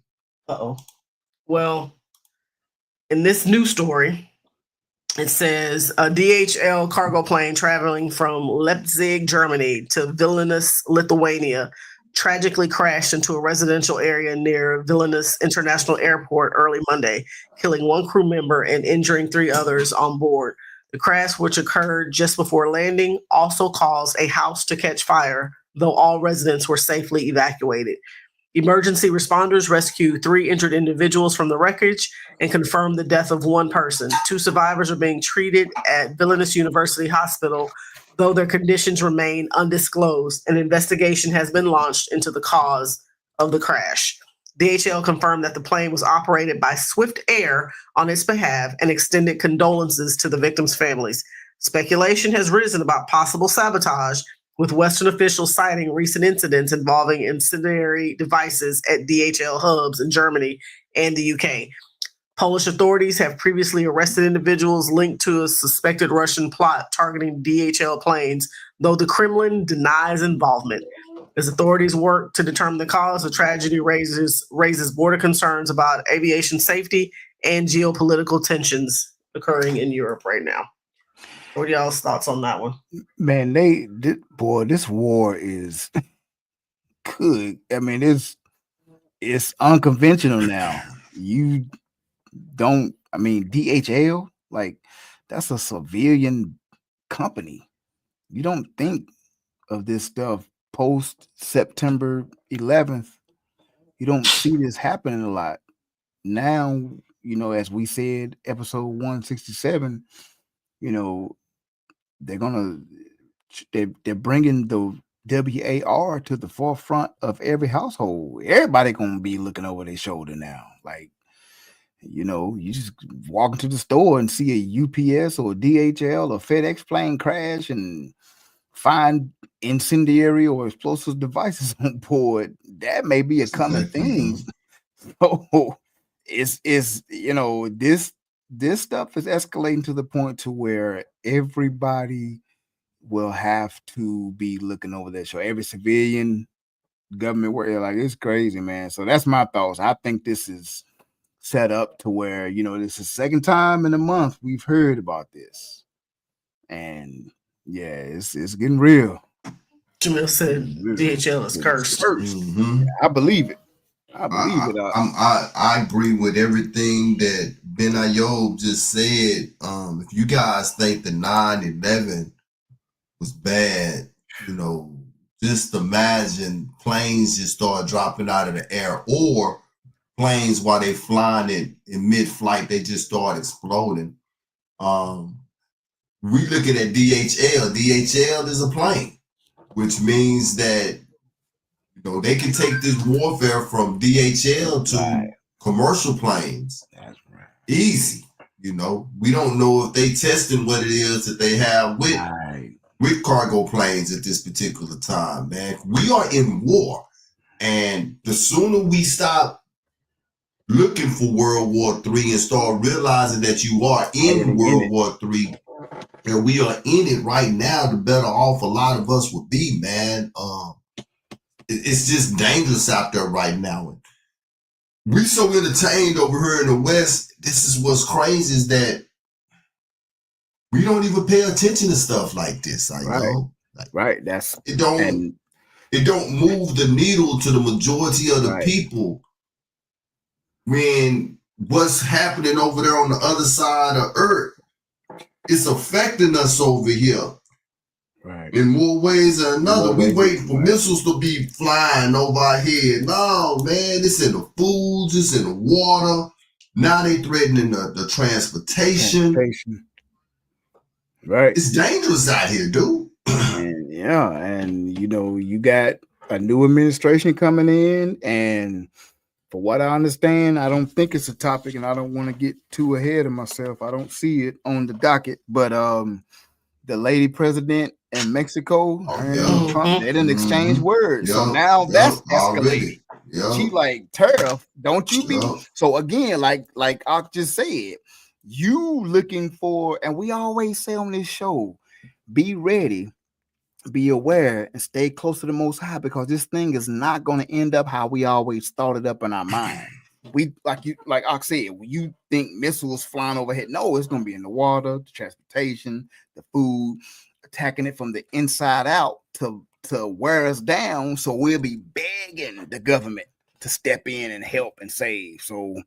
Speaker 7: Well, in this new story, it says a DHL cargo plane traveling from Leipzig, Germany to Vilnius, Lithuania, tragically crashed into a residential area near Vilnius International Airport early Monday, killing one crew member and injuring 3 others on board. The crash, which occurred just before landing, also caused a house to catch fire, though all residents were safely evacuated. Emergency responders rescued 3 injured individuals from the wreckage and confirmed the death of 1 person. 2 survivors are being treated at Vilnius University Hospital, though their conditions remain undisclosed. An investigation has been launched into the cause of the crash. DHL confirmed that the plane was operated by Swift Air on its behalf and extended condolences to the victims' families. Speculation has risen about possible sabotage, with Western officials citing recent incidents involving incendiary devices at DHL hubs in Germany and the UK. Polish authorities have previously arrested individuals linked to a suspected Russian plot targeting DHL planes, though the Kremlin denies involvement. As authorities work to determine the cause, the tragedy raises border concerns about aviation safety and geopolitical tensions occurring in Europe right now. What are y'all's thoughts on that one?
Speaker 6: Man, this war is good. I mean, it's unconventional now. You don't, I mean, DHL, like, that's a civilian company. You don't think of this stuff post September 11th. You don't see this happening a lot. Now, you know, as we said, episode 167, you know, they're bringing the WAR to the forefront of every household. Everybody gonna be looking over their shoulder now. Like, you know, you just walk into the store and see a UPS or a DHL or FedEx plane crash and find incendiary or explosive devices on board. That may be a common thing. So it's you know, this stuff is escalating to the point to where everybody will have to be looking over that show. Every civilian government worker, like, it's crazy, man. So that's my thoughts. I think this is set up to where, you know, this is the second time in a month we've heard about this. And yeah, it's getting real.
Speaker 7: Jamil said DHL is cursed.
Speaker 5: Mm-hmm.
Speaker 6: I believe it. I believe it.
Speaker 5: I agree with everything that Ben Ayob just said. If you guys think the 9/11 was bad, you know, just imagine planes just start dropping out of the air, or planes while they flying in mid-flight, they just start exploding. We looking at DHL. DHL is a plane, which means that, you know, they can take this warfare from DHL to commercial planes.
Speaker 6: That's right.
Speaker 5: Easy. You know, we don't know if they testing what it is that they have with cargo planes at this particular time, man. We are in war. And the sooner we stop looking for World War III and start realizing that you are in World War III, and we are in it right now, the better off a lot of us would be, man. It's just dangerous out there right now. We so entertained over here in the West. This is what's crazy, is that we don't even pay attention to stuff like this.
Speaker 6: That's
Speaker 5: it. Don't move the needle to the majority of the people when what's happening over there on the other side of Earth, it's affecting us over here.
Speaker 6: Right.
Speaker 5: In more ways than another. We wait for missiles to be flying over our head. No, man, it's in the foods, it's in the water. Now they threatening the transportation.
Speaker 6: Right.
Speaker 5: It's dangerous out here, dude.
Speaker 6: And you know, you got a new administration coming in, and for what I understand, I don't think it's a topic, and I don't want to get too ahead of myself. I don't see it on the docket, but the lady president in Mexico, Trump, they didn't exchange words. So now that's escalated. She like, tariff, don't you be. So again, like I just said, you looking for, and we always say on this show, be ready, be aware, and stay close to the Most High, because this thing is not going to end up how we always thought it up in our mind. We like I said, when you think missiles flying overhead, no, it's going to be in the water, the transportation, the food, attacking it from the inside out to wear us down. So we'll be begging the government to step in and help and save. So,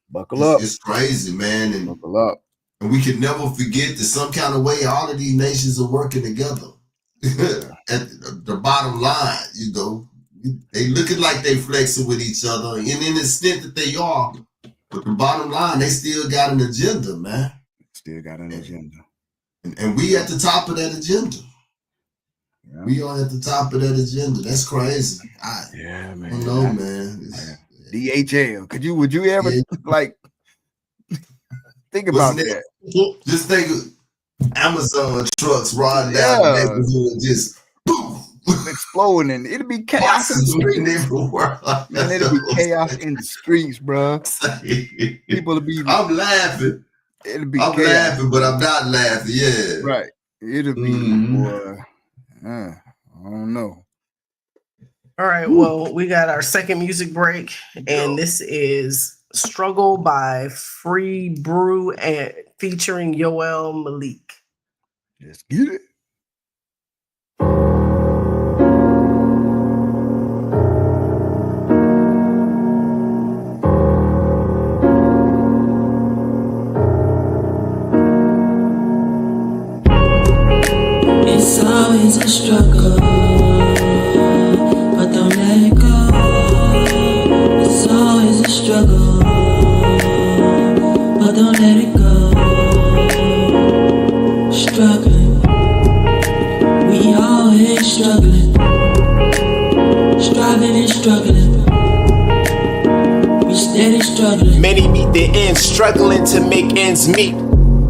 Speaker 6: buckle up.
Speaker 5: It's crazy, man. And
Speaker 6: buckle up.
Speaker 5: And we can never forget that some kind of way all of these nations are working together. At the bottom line, you know, they looking like they flexing with each other, and in the extent that they are, but the bottom line, they still got an agenda, man.
Speaker 6: Still got an agenda.
Speaker 5: And we at the top of that agenda. Yeah. We are at the top of that agenda. That's crazy.
Speaker 6: Man.
Speaker 5: I don't know, man.
Speaker 6: DHL. Would you ever like think about that?
Speaker 5: Just think of Amazon trucks riding down the neighborhood, just boom,
Speaker 6: exploding, and it'll be chaos in the streets. Man, it'll be chaos in the streets, bro. People will be.
Speaker 5: I'm laughing.
Speaker 6: It'll be.
Speaker 5: I'm laughing, but I'm not laughing. Yeah,
Speaker 6: right. It'll be. Boy, I don't know.
Speaker 7: All right. Well, we got our second music break, and this is "Struggle" by Free Brew and featuring Yoel Malik.
Speaker 6: Let's get it.
Speaker 11: It's always a struggle, but don't let it go. It's always a struggle, but don't let it go. Struggling, we always struggling, striving and struggling. We steady struggling.
Speaker 12: Many meet their ends, struggling to make ends meet.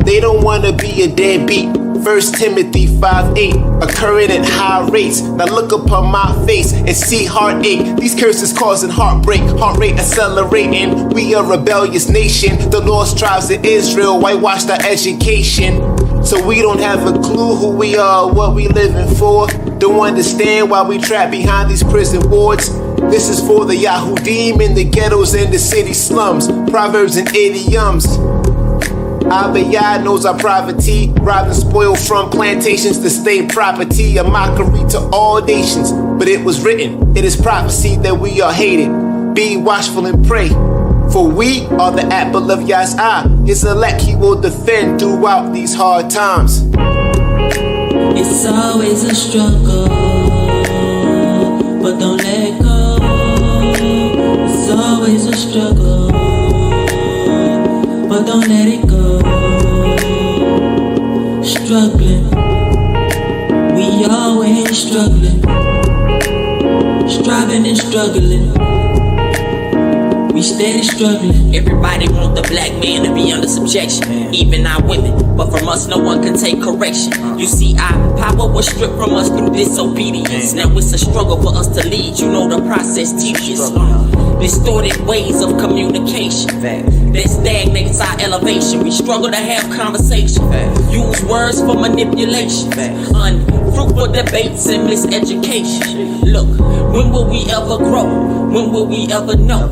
Speaker 12: They don't wanna be a deadbeat. 1 Timothy 5:8, occurring at high rates. Now look upon my face and see heartache. These curses causing heartbreak, heart rate accelerating. We a rebellious nation, the lost tribes of Israel whitewashed our education. So we don't have a clue who we are, what we living for. Don't understand why we trapped behind these prison boards. This is for the Yahudim in the ghettos and the city slums. Proverbs and idioms. Abiyah knows our poverty, robbed and spoiled from plantations to state property, a mockery to all nations. But it was written, it is prophecy that we are hated. Be watchful and pray, for we are the apple of Yah's eye. His elect he will defend throughout these hard times.
Speaker 11: It's always a struggle, but don't let go. It's always a struggle, but don't let it go. Struggling, we always struggling, striving and struggling. We steady struggling.
Speaker 13: Everybody want the black man to be under subjection, even our women. But from us, no one can take correction. You see, our power was stripped from us through disobedience. Now it's a struggle for us to lead. You know the process tedious. Distorted ways of communication that stagnates our elevation. We struggle to have conversation. Use words for manipulation. Unfruitful debates and miseducation. Look, when will we ever grow? When will we ever know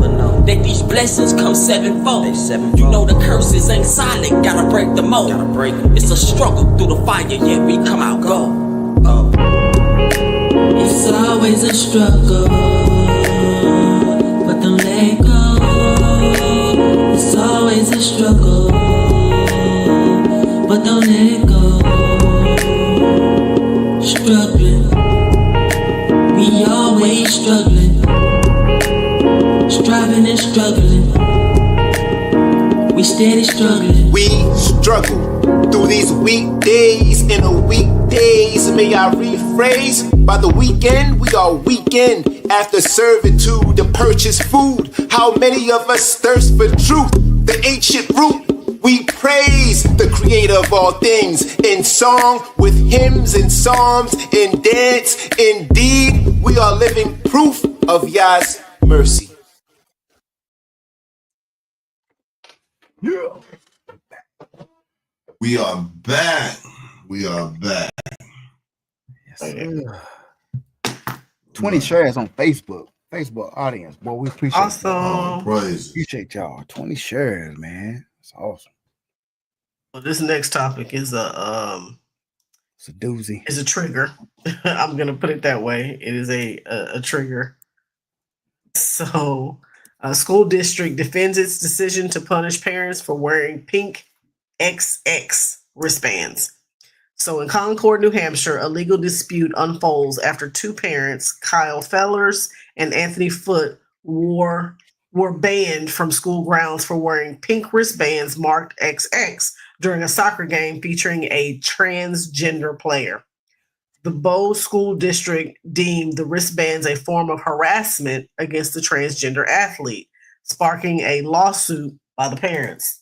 Speaker 13: that these blessings come sevenfold? You know the curses ain't silent, gotta break the mold. It's a struggle through the fire, yet we come out gold.
Speaker 11: It's always a struggle, but don't let go. It's always a struggle, but don't let it go. Struggling, we always struggling, striving and struggling. We steady struggling.
Speaker 12: We struggle through these weekdays and the weekdays. May I rephrase? By the weekend, we are weekend after servitude to purchase food. How many of us thirst for truth? The ancient root. We praise the creator of all things in song, with hymns and psalms, in dance. Indeed, we are living proof of Yah's mercy.
Speaker 5: Yeah. We are back. We are back.
Speaker 6: Yes, 20 shares on Facebook. Facebook audience. Boy, we appreciate
Speaker 7: awesome.
Speaker 5: Oh, praise.
Speaker 6: Appreciate y'all. 20 shares, man. It's awesome.
Speaker 7: Well, this next topic is
Speaker 6: it's a doozy.
Speaker 7: Is a trigger. I'm gonna put it that way. It is a trigger. So, a school district defends its decision to punish parents for wearing pink XX wristbands. So, in Concord, New Hampshire, a legal dispute unfolds after two parents, Kyle Fellers and Anthony Foote, were banned from school grounds for wearing pink wristbands marked XX during a soccer game featuring a transgender player. The Bow School District deemed the wristbands a form of harassment against the transgender athlete, sparking a lawsuit by the parents.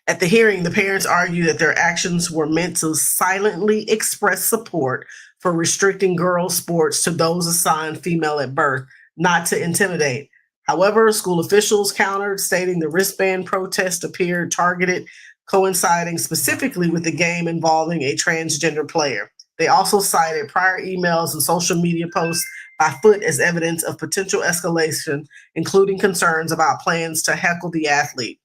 Speaker 7: At the hearing, the parents argued that their actions were meant to silently express support for restricting girls' sports to those assigned female at birth, not to intimidate. However, school officials countered, stating the wristband protest appeared targeted, coinciding specifically with the game involving a transgender player. They also cited prior emails and social media posts by Foote as evidence of potential escalation, including concerns about plans to heckle the athlete.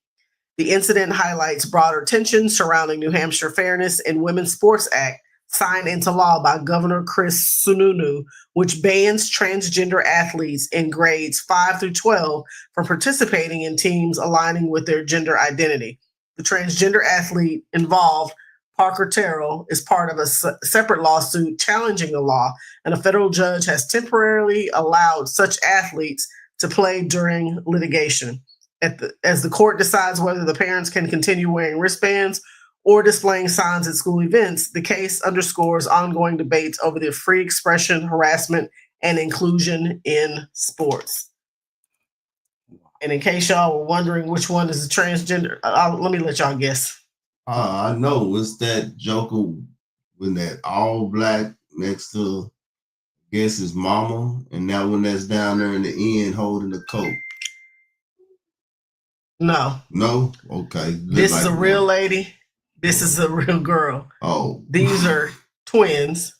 Speaker 7: The incident highlights broader tensions surrounding New Hampshire Fairness in Women's Sports Act, signed into law by Governor Chris Sununu, which bans transgender athletes in grades 5 through 12 from participating in teams aligning with their gender identity. The transgender athlete involved, Parker Terrell, is part of a separate lawsuit challenging the law, and a federal judge has temporarily allowed such athletes to play during litigation. As the court decides whether the parents can continue wearing wristbands or displaying signs at school events, the case underscores ongoing debates over the free expression, harassment, and inclusion in sports. And in case y'all were wondering which one is a transgender, let me let y'all guess.
Speaker 5: I know. It's that Joker with that all black next to, I guess, his mama, and that one that's down there in the end holding the coat.
Speaker 7: No.
Speaker 5: No? Okay.
Speaker 7: This is a real lady. This is a real girl.
Speaker 5: Oh.
Speaker 7: These are twins.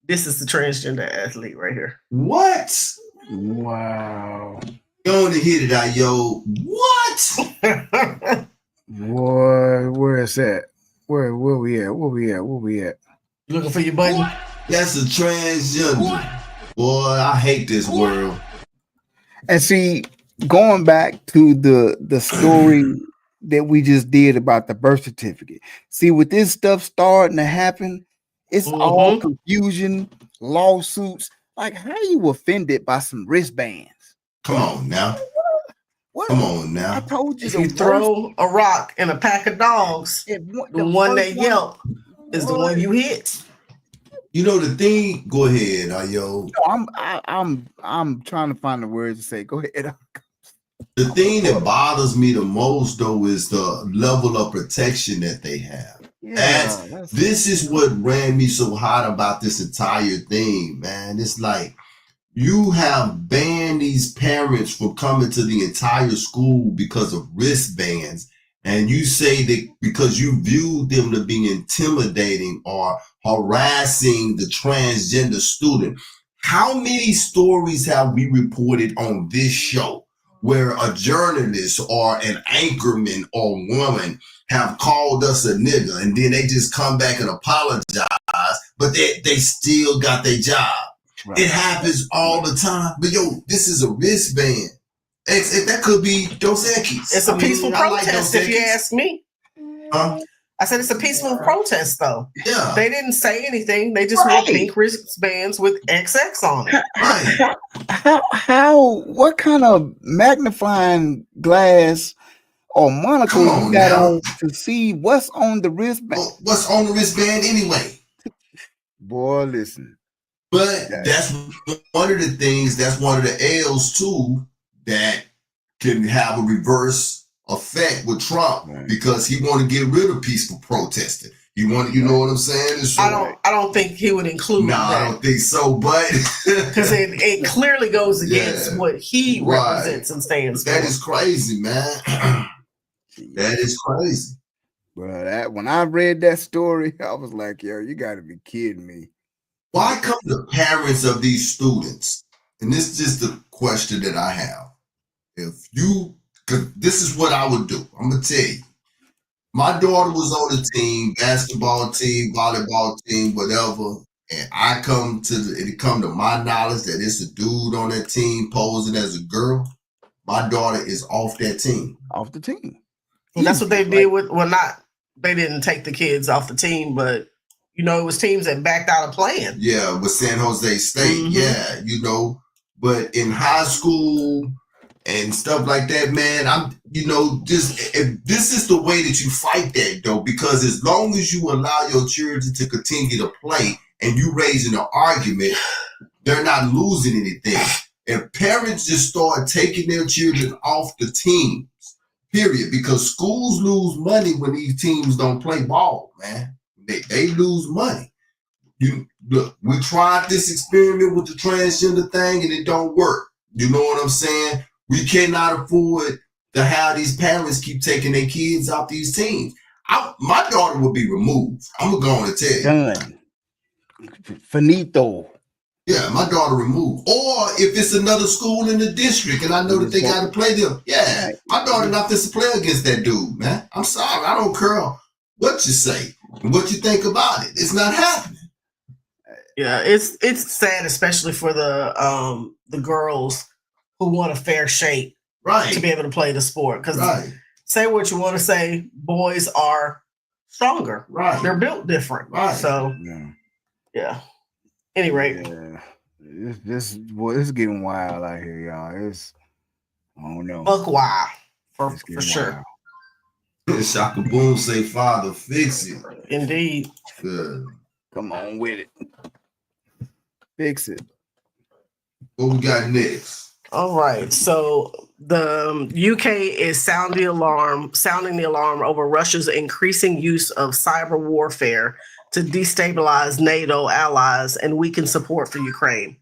Speaker 7: This is the transgender athlete right here.
Speaker 5: What?
Speaker 6: Wow.
Speaker 5: Go on and hit it out, yo. What?
Speaker 6: Boy, where is that? Where we at? Where we at?
Speaker 7: Looking for your button?
Speaker 5: What? That's a transgender. What? Boy, I hate this world.
Speaker 6: And see, going back to the story that we just did about the birth certificate. See, with this stuff starting to happen, it's all confusion, lawsuits. Like, how you offended by some wristbands?
Speaker 5: Come on now.
Speaker 6: What?
Speaker 5: Come on now.
Speaker 6: I told you,
Speaker 7: if you throw a rock in a pack of dogs, the one that yelp is the one you hit.
Speaker 5: You know the thing. Go ahead, yo.
Speaker 6: No, I'm trying to find the words to say. Go ahead.
Speaker 5: The thing that bothers me the most, though, is the level of protection that they have. Yeah, this is what ran me so hot about this entire thing, man. It's like you have banned these parents from coming to the entire school because of wristbands. And you say that because you viewed them to be intimidating or harassing the transgender student. How many stories have we reported on this show where a journalist or an anchorman or woman have called us a nigga and then they just come back and apologize, but they still got their job? Right. It happens all the time. But yo, this is a wristband. That could be Dos Equis.
Speaker 7: It's a peaceful protest, if you ask me.
Speaker 5: Huh?
Speaker 7: I said it's a peaceful protest, though.
Speaker 5: Yeah.
Speaker 7: They didn't say anything. They just wore pink wristbands with XX on it.
Speaker 6: How what kind of magnifying glass or monocle you got on to see what's on the wristband?
Speaker 5: Well, what's on the wristband anyway?
Speaker 6: Boy, listen.
Speaker 5: But that's one of the things, that's one of the L's too, that can have a reverse effect with Trump because he want to get rid of peaceful protesting. You know what I'm saying? So,
Speaker 7: I don't think he would include that.
Speaker 5: I don't think so, but
Speaker 7: because it clearly goes against what he represents and stands for.
Speaker 5: That is crazy, man. That is crazy.
Speaker 6: Well, when I read that story, I was like, yo, you got to be kidding me.
Speaker 5: Why come the parents of these students? And this is just the question that I have. Because this is what I would do. I'm going to tell you. My daughter was on the team, basketball team, volleyball team, whatever. And it come to my knowledge that it's a dude on that team posing as a girl. My daughter is off that team.
Speaker 6: Off the team.
Speaker 7: Well, that's what they did with, they didn't take the kids off the team, but it was teams that backed out of playing.
Speaker 5: Yeah, with San Jose State. Yeah, but in high school and stuff like that, man, this is the way that you fight that, though, because as long as you allow your children to continue to play and you raising an argument, they're not losing anything. If parents just start taking their children off the teams, period, because schools lose money when these teams don't play ball, man. They lose money. Look, we tried this experiment with the transgender thing and it don't work. You know what I'm saying? We cannot afford to have these parents keep taking their kids off these teams. My daughter will be removed. I'm going to tell you.
Speaker 6: Done. Finito.
Speaker 5: Yeah, my daughter removed. Or if it's another school in the district and I know that they got to play them. Yeah, my daughter not to play against that dude, man. I'm sorry. I don't care what you say and what you think about it. It's not happening.
Speaker 7: Yeah, it's sad, especially for the girls who want a fair shake to be able to play the sport. Because say what you want to say, boys are stronger. Right. They're built different. Right. So, yeah. Any rate.
Speaker 6: Yeah. This is getting wild out here, y'all. I don't know.
Speaker 7: Buck wild. For sure.
Speaker 5: Shaka Boom say, Father, fix it.
Speaker 7: Indeed.
Speaker 5: Good.
Speaker 6: Come on with it. Fix it.
Speaker 5: What we got next?
Speaker 7: All right. So the UK is sounding the alarm over Russia's increasing use of cyber warfare to destabilize NATO allies and weaken support for Ukraine.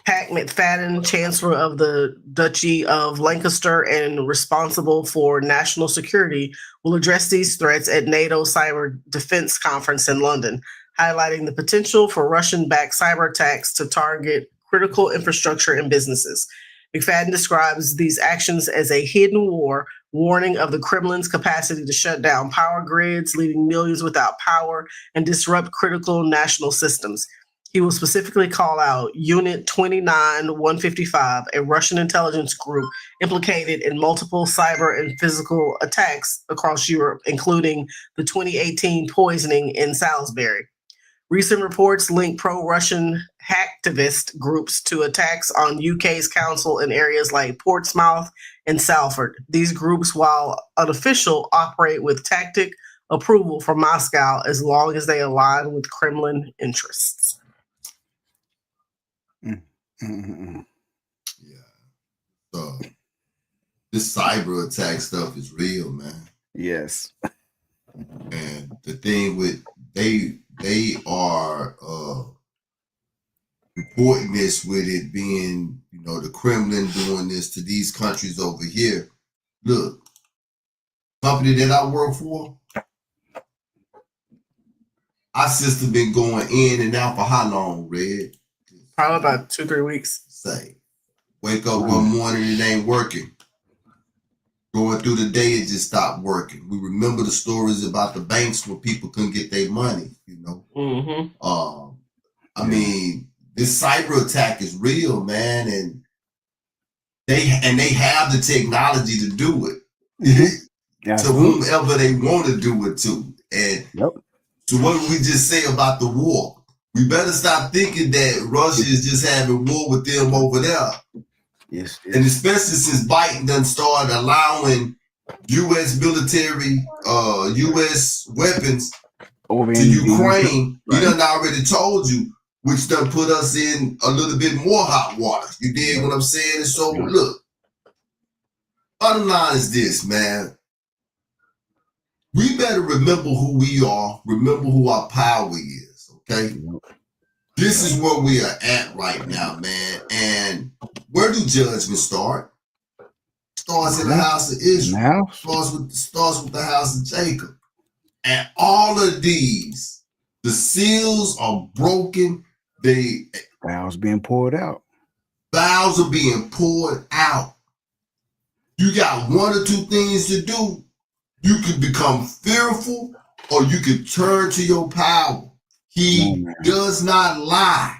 Speaker 7: Pat McFadden, Chancellor of the Duchy of Lancaster and responsible for national security, will address these threats at NATO Cyber Defense Conference in London, highlighting the potential for Russian-backed cyber attacks to target critical infrastructure and businesses. McFadden describes these actions as a hidden war, warning of the Kremlin's capacity to shut down power grids, leaving millions without power and disrupt critical national systems. He will specifically call out Unit 29155, a Russian intelligence group implicated in multiple cyber and physical attacks across Europe, including the 2018 poisoning in Salisbury. Recent reports link pro-Russian hacktivist groups to attacks on UK's council in areas like Portsmouth and Salford. These groups, while unofficial, operate with tacit approval from Moscow as long as they align with Kremlin interests.
Speaker 5: Yeah. So this cyber attack stuff is real, man.
Speaker 6: Yes.
Speaker 5: And the thing with they are reporting this with it being, the Kremlin doing this to these countries over here. Look, company that I work for, our system been going in and out for how long, Red?
Speaker 7: Probably about 2-3 weeks.
Speaker 5: Say, wake up one morning, it ain't working. Going through the day, it just stopped working. We remember the stories about the banks where people couldn't get their money,
Speaker 7: Mm-hmm.
Speaker 5: I mean, this cyber attack is real, man, and they have the technology to do it to whomever they want to do it to. And so what did we just say about the war? We better stop thinking that Russia is just having war with them over there.
Speaker 6: Yes.
Speaker 5: And especially since Biden done started allowing U.S. military, U.S. weapons
Speaker 6: over
Speaker 5: to Ukraine, he done already told you, which done put us in a little bit more hot water. You dig what I'm saying? And so, look, bottom line is this, man. We better remember who we are, remember who our power is, okay? This is where we are at right now, man. And where do judgment start? Starts in the house of Israel. Starts with the house of Jacob. And all of these, the seals are broken.
Speaker 6: Vows being poured out.
Speaker 5: Vows are being poured out. You got one or two things to do. You can become fearful or you can turn to your power. He does not lie.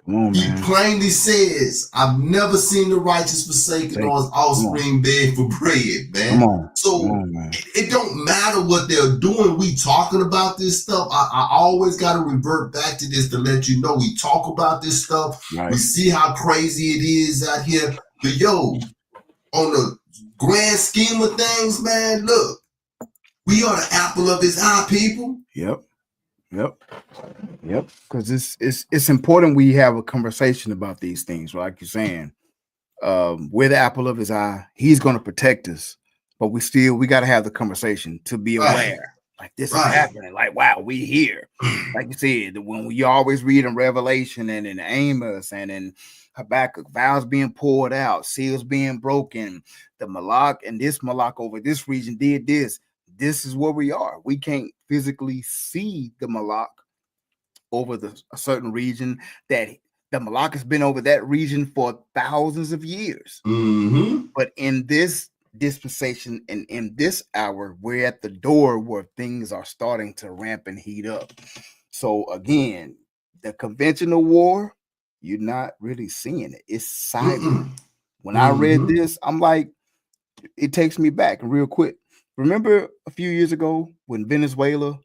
Speaker 5: He plainly says, I've never seen the righteous forsaken or his offspring beg for bread, man. It don't matter what they're doing. We talking about this stuff. I always got to revert back to this to let you know we talk about this stuff. We see how crazy it is out here. But on the grand scheme of things, man, look, we are the apple of his eye, people.
Speaker 6: Yep. Because it's important we have a conversation about these things, like you're saying. We're the apple of his eye. He's going to protect us, but we got to have the conversation to be aware. Like this is happening. Like, wow, we here. Like you said, when we always read in Revelation and in Amos and in Habakkuk, vows being poured out, seals being broken, the Malak and this Malak over this region did this. This is where we are. We can't physically see the Malak over a certain region. That the Malak has been over that region for thousands of years. But in this dispensation and in this hour, we're at the door where things are starting to ramp and heat up. So again, the conventional war, you're not really seeing it. It's cyber. When I read this, I'm like, it takes me back real quick. Remember a few years ago when Venezuela,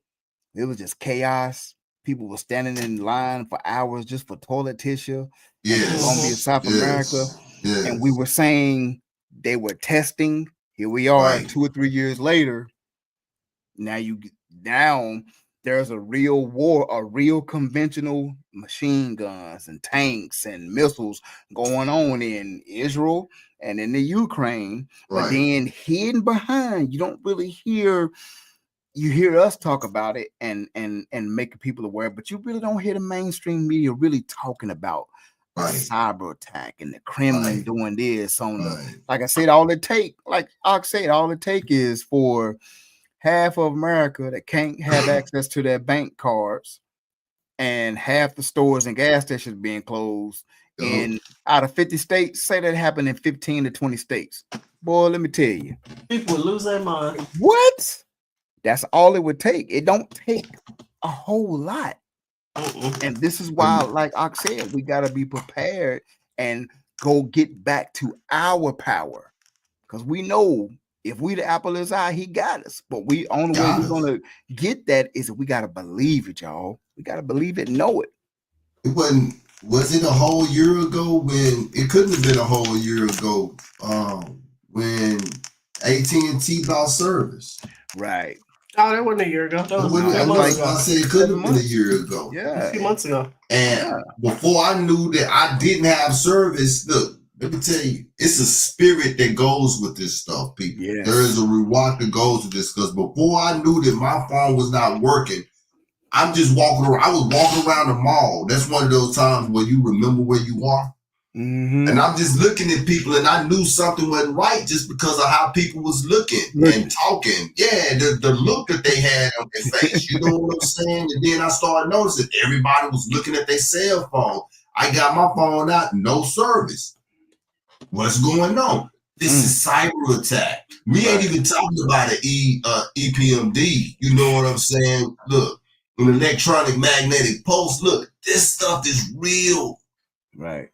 Speaker 6: it was just chaos. People were standing in line for hours just for toilet tissue.
Speaker 5: Yes.
Speaker 6: Colombia, South America. Yes. And we were saying they were testing. Here we are 2 or 3 years later. Now there's a real war, a real conventional machine guns and tanks and missiles going on in Israel and in the Ukraine. But then hidden behind, you don't really hear. You hear us talk about it and making people aware, but you really don't hear the mainstream media really talking about the cyber attack and the Kremlin doing this on the. Like I said, all it take is for half of America that can't have access to their bank cards and half the stores and gas stations being closed. And out of 50 states, say that happened in 15 to 20 states. Boy, let me tell you.
Speaker 7: People would lose their mind.
Speaker 6: What? That's all it would take. It don't take a whole lot. And this is why, like I said, we got to be prepared and go get back to our power. Because we know if we the apple is eye, he got us. But only way we're going to get that is if we got to believe it, y'all. We got to believe it, know it.
Speaker 5: It wasn't. Was it a whole year ago when it couldn't have been a whole year ago when AT&T lost service?
Speaker 6: Right.
Speaker 7: Oh, that wasn't a year ago. That was
Speaker 5: I said it couldn't have been a year ago.
Speaker 6: Yeah.
Speaker 7: A few months ago.
Speaker 5: And before I knew that I didn't have service, look, let me tell you, it's a spirit that goes with this stuff, people.
Speaker 6: Yes.
Speaker 5: There is a reward that goes with this because before I knew that my phone was not working, I'm just walking around. I was walking around the mall. That's one of those times where you remember where you are.
Speaker 6: Mm-hmm.
Speaker 5: And I'm just looking at people and I knew something wasn't right just because of how people was looking and talking. Yeah, the look that they had on their face. You know what I'm saying? And then I started noticing everybody was looking at their cell phone. I got my phone out, no service. What's going on? This is cyber attack. We ain't even talking about an EPMD. You know what I'm saying? Look. An electronic magnetic pulse. Look, this stuff is real.
Speaker 6: Right.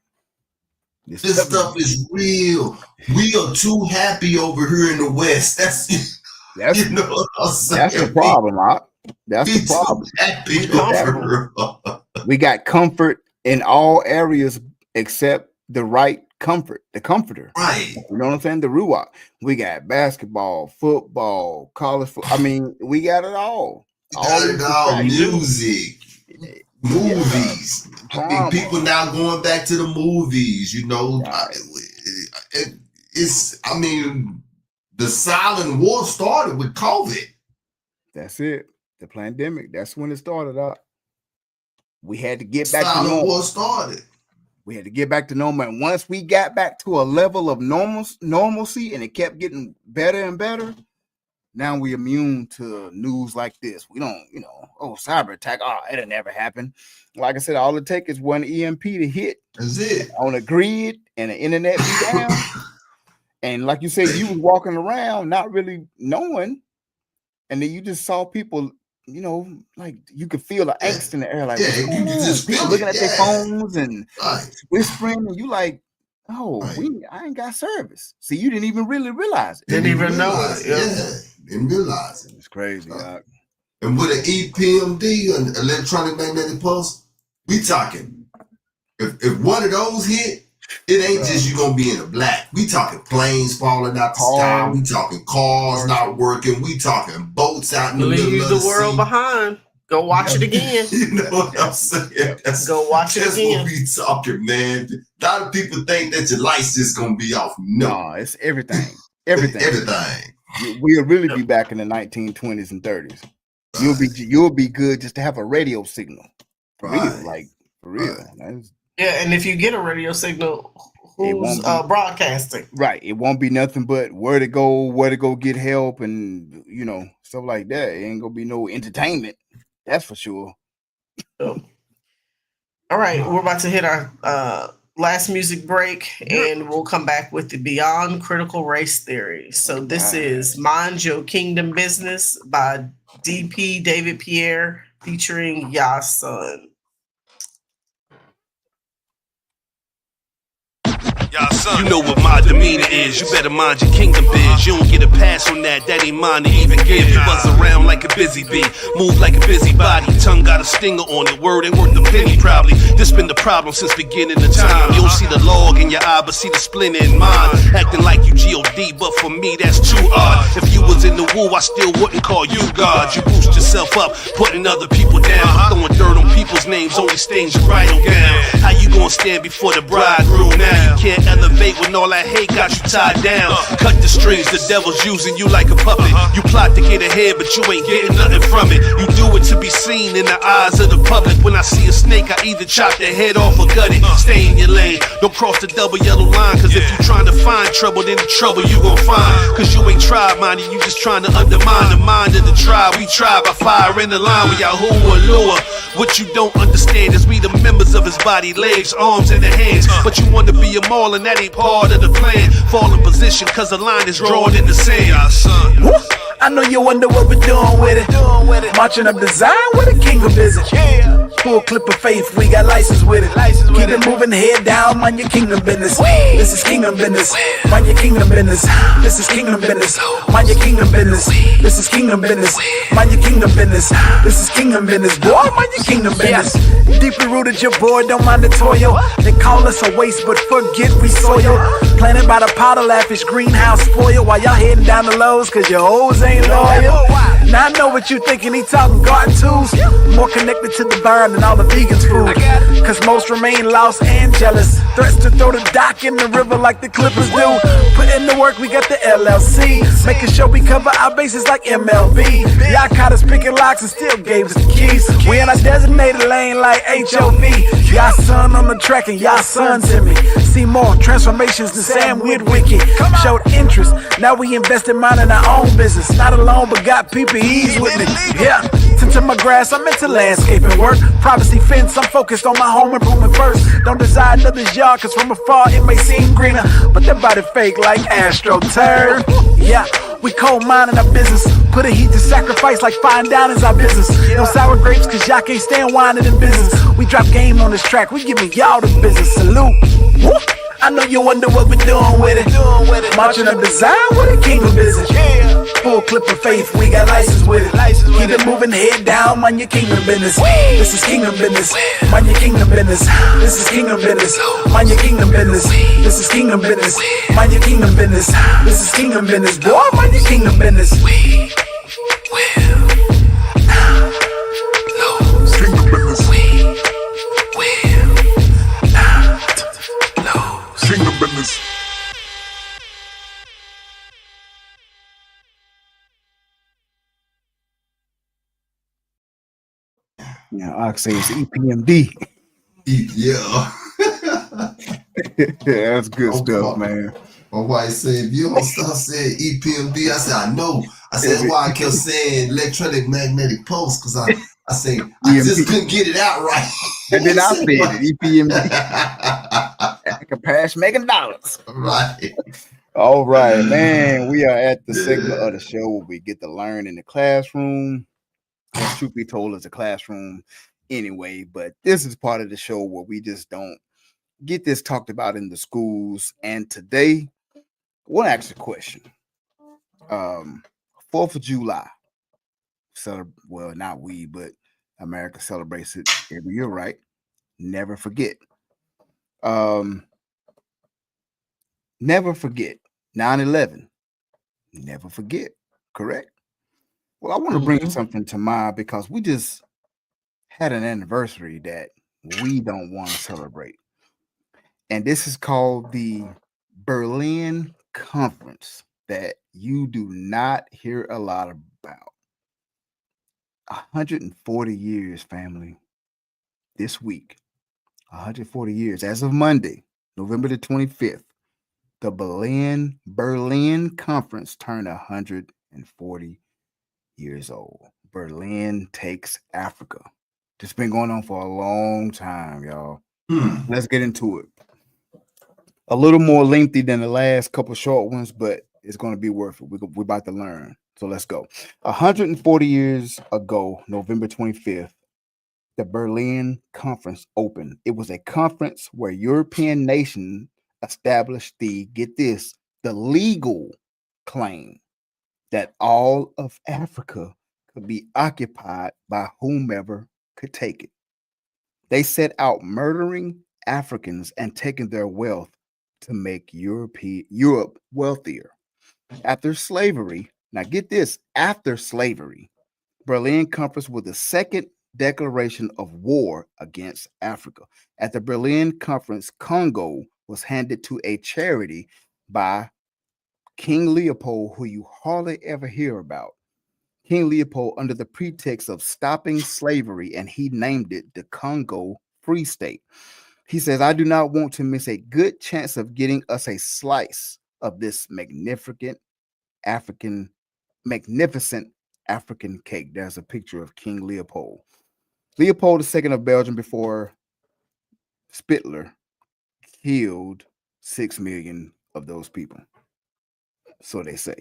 Speaker 5: This stuff is real. We are too happy over here in the West. That's you know what I'm saying?
Speaker 6: That's the problem, Rock. That's the problem.
Speaker 5: Happy over
Speaker 6: we got comfort in all areas except the right comfort, the comforter.
Speaker 5: Right.
Speaker 6: You know what I'm saying? The ruach. We got basketball, football, college football. I mean, we got it all.
Speaker 5: Music, movies. I mean, people now going back to the movies. You know, it's. I mean, the silent war started with COVID.
Speaker 6: That's it. The pandemic. That's when it started out. We had to get back to
Speaker 5: normal.
Speaker 6: normal.
Speaker 5: War started.
Speaker 6: We had to get back to normal, and once we got back to a level of normalcy, and it kept getting better and better. Now we immune to news like this. We don't, cyber attack. Oh, it'll never happen. Like I said, all it takes is one EMP to hit.
Speaker 5: That's it.
Speaker 6: On a grid and the internet be down. And like you said, you was walking around not really knowing. And then you just saw people, like you could feel the angst in the air. Like,
Speaker 5: you just
Speaker 6: people looking at their phones and whispering. And you like, I ain't got service. See, you didn't even really realize it.
Speaker 7: Didn't even know it.
Speaker 5: Didn't realize it.
Speaker 6: It's crazy, Doc.
Speaker 5: And with an EPMD, an electronic magnetic pulse, we talking. If one of those hit, it ain't just you gonna be in the black. We talking planes falling out the sky. We talking cars not working. We talking boats out in the middle of
Speaker 7: the world behind. Go watch it again.
Speaker 5: You know what I'm saying?
Speaker 7: Go watch it again.
Speaker 5: That's what we talking, man. A lot of people think that your light's just gonna be off. No,
Speaker 6: it's everything. Everything. We'll really be back in the 1920s and 30s. You'll be good just to have a radio signal. For real.
Speaker 7: Yeah, and if you get a radio signal, who's broadcasting?
Speaker 6: Right. It won't be nothing but where to go get help and stuff like that. It ain't gonna be no entertainment. That's for sure.
Speaker 7: All right, we're about to hit our last music break, and we'll come back with the Beyond Critical Race Theory. So this is Mind Your Kingdom Business by DP David Pierre featuring Yasun.
Speaker 14: You know what my demeanor is. You better mind your kingdom biz. You don't get a pass on that. That ain't mine to even give. You buzz around like a busy bee, move like a busybody. Tongue got a stinger on it. Word ain't worth a penny probably. This been the problem since beginning of time. You don't see the log in your eye, but see the splinter in mine. Acting like you God, but for me that's too odd. If you was in the woo, I still wouldn't call you God. You boost yourself up, putting other people down. Throwing dirt on people's names only stains your bridal gown. How you gonna stand before the bridegroom now? You can't elevate when all that hate got you tied down. Cut the strings, the devil's using you like a puppet. You plot to get ahead, but you ain't getting nothing from it. You do it to be seen in the eyes of the public. When I see a snake, I either chop their head off or gut it. Stay in your lane, don't cross the double yellow line. Cause if you trying to find trouble, then the trouble you gon' find. Cause you ain't tribe minded, you just trying to undermine the mind of the tribe. We try by fire in the line with Yahoo allure. What you don't understand is we the members of his body, legs, arms, and the hands. But you wanna be a mall and that ain't part of the plan. Fall in position cause the line is drawn in the sand.
Speaker 15: I know you wonder what we're doing with it. Marching up design with a king of business. Full clip of faith, we got license with it. Keep it moving, head down, mind your kingdom business. This is kingdom business, mind your kingdom business. This is kingdom business, mind your kingdom business. This is kingdom business, mind your kingdom business. This is kingdom business, boy, mind your kingdom business. Deeply rooted, your boy, don't mind the toil. They call us a waste, but forget we soil. Planted by the powder lavish greenhouse spoil. While y'all heading down the lows, cause your hoes ain't loyal. Now I know what you thinking, he talking garden tools. More connected to the burn than all the vegans food. Cause most remain lost and jealous. Threats to throw the dock in the river like the Clippers do. Put in the work, we got the LLC. Making sure we cover our bases like MLB. Y'all caught us picking locks and still gave us the keys. We in a designated lane like HOV. Y'all son on the track and y'all sons in me. See more transformations than Sam Witwicky. Showed interest, now we invest in minding our own business. Not alone, but got PPEs with me. Yeah, tend to my grass, I'm into landscaping work. Privacy fence, I'm focused on my home improvement first. Don't desire another's yard, cause from afar it may seem greener. But that body fake like AstroTurf. Yeah, we cold mining our business. Put a heat to sacrifice like fine dining's our business. No sour grapes, cause y'all can't stand whining in business. We drop game on this track, we giving y'all the business. Salute. Woo. I know you wonder what we're doing with it. Marching up design with a kingdom business. Full clip of faith, we got license with it. Keep it moving, head down, mind your kingdom business. This is kingdom business, mind your kingdom business. This is kingdom business, mind your kingdom business. This is kingdom business, mind your kingdom business. This is kingdom business, boy, mind your kingdom business. We will not lose. Kingdom business. We will not lose. Kingdom business.
Speaker 6: Yeah, Ox says EPMD.
Speaker 5: Yeah.
Speaker 6: That's good stuff, man.
Speaker 5: My wife said, if you don't stop saying EPMD, I said, I know. I said, that's why I kept saying electronic magnetic pulse, because I say, I just couldn't get it out right.
Speaker 6: And then I said it, EPMD. I can pass making dollars.
Speaker 5: Right.
Speaker 6: All right, man. We are at the segment of the show where we get to learn in the classroom. As truth be told, it's a classroom anyway, but this is part of the show where we just don't get this talked about in the schools. And today, I want to ask a question. 4th of July. Well, not we, but America celebrates it every year, right? Never forget. Never forget. 9/11. Never forget. Correct? Well, I want to bring something to mind because we just had an anniversary that we don't want to celebrate. And this is called the Berlin Conference that you do not hear a lot about. 140 years, family. This week, 140 years. As of Monday, November the 25th, the Berlin Conference turned 140 years old. Berlin takes Africa. This has been going on for a long time, y'all. Let's get into it. A little more lengthy than the last couple short ones, but it's going to be worth it. We're about to learn. So let's go. 140 years ago, November 25th, the Berlin Conference opened. It was a conference where European nations established get this, the legal claim that all of Africa could be occupied by whomever could take it. They set out murdering Africans and taking their wealth to make Europe wealthier. After slavery, now get this, after slavery, Berlin Conference was the second declaration of war against Africa. At the Berlin Conference, Congo was handed to a charity by King Leopold, who you hardly ever hear about. King Leopold, under the pretext of stopping slavery, and he named it the Congo Free State. He says, I do not want to miss a good chance of getting us a slice of this magnificent African cake. There's a picture of King Leopold. Leopold II of Belgium, before Spittler, killed 6 million of those people. So they say.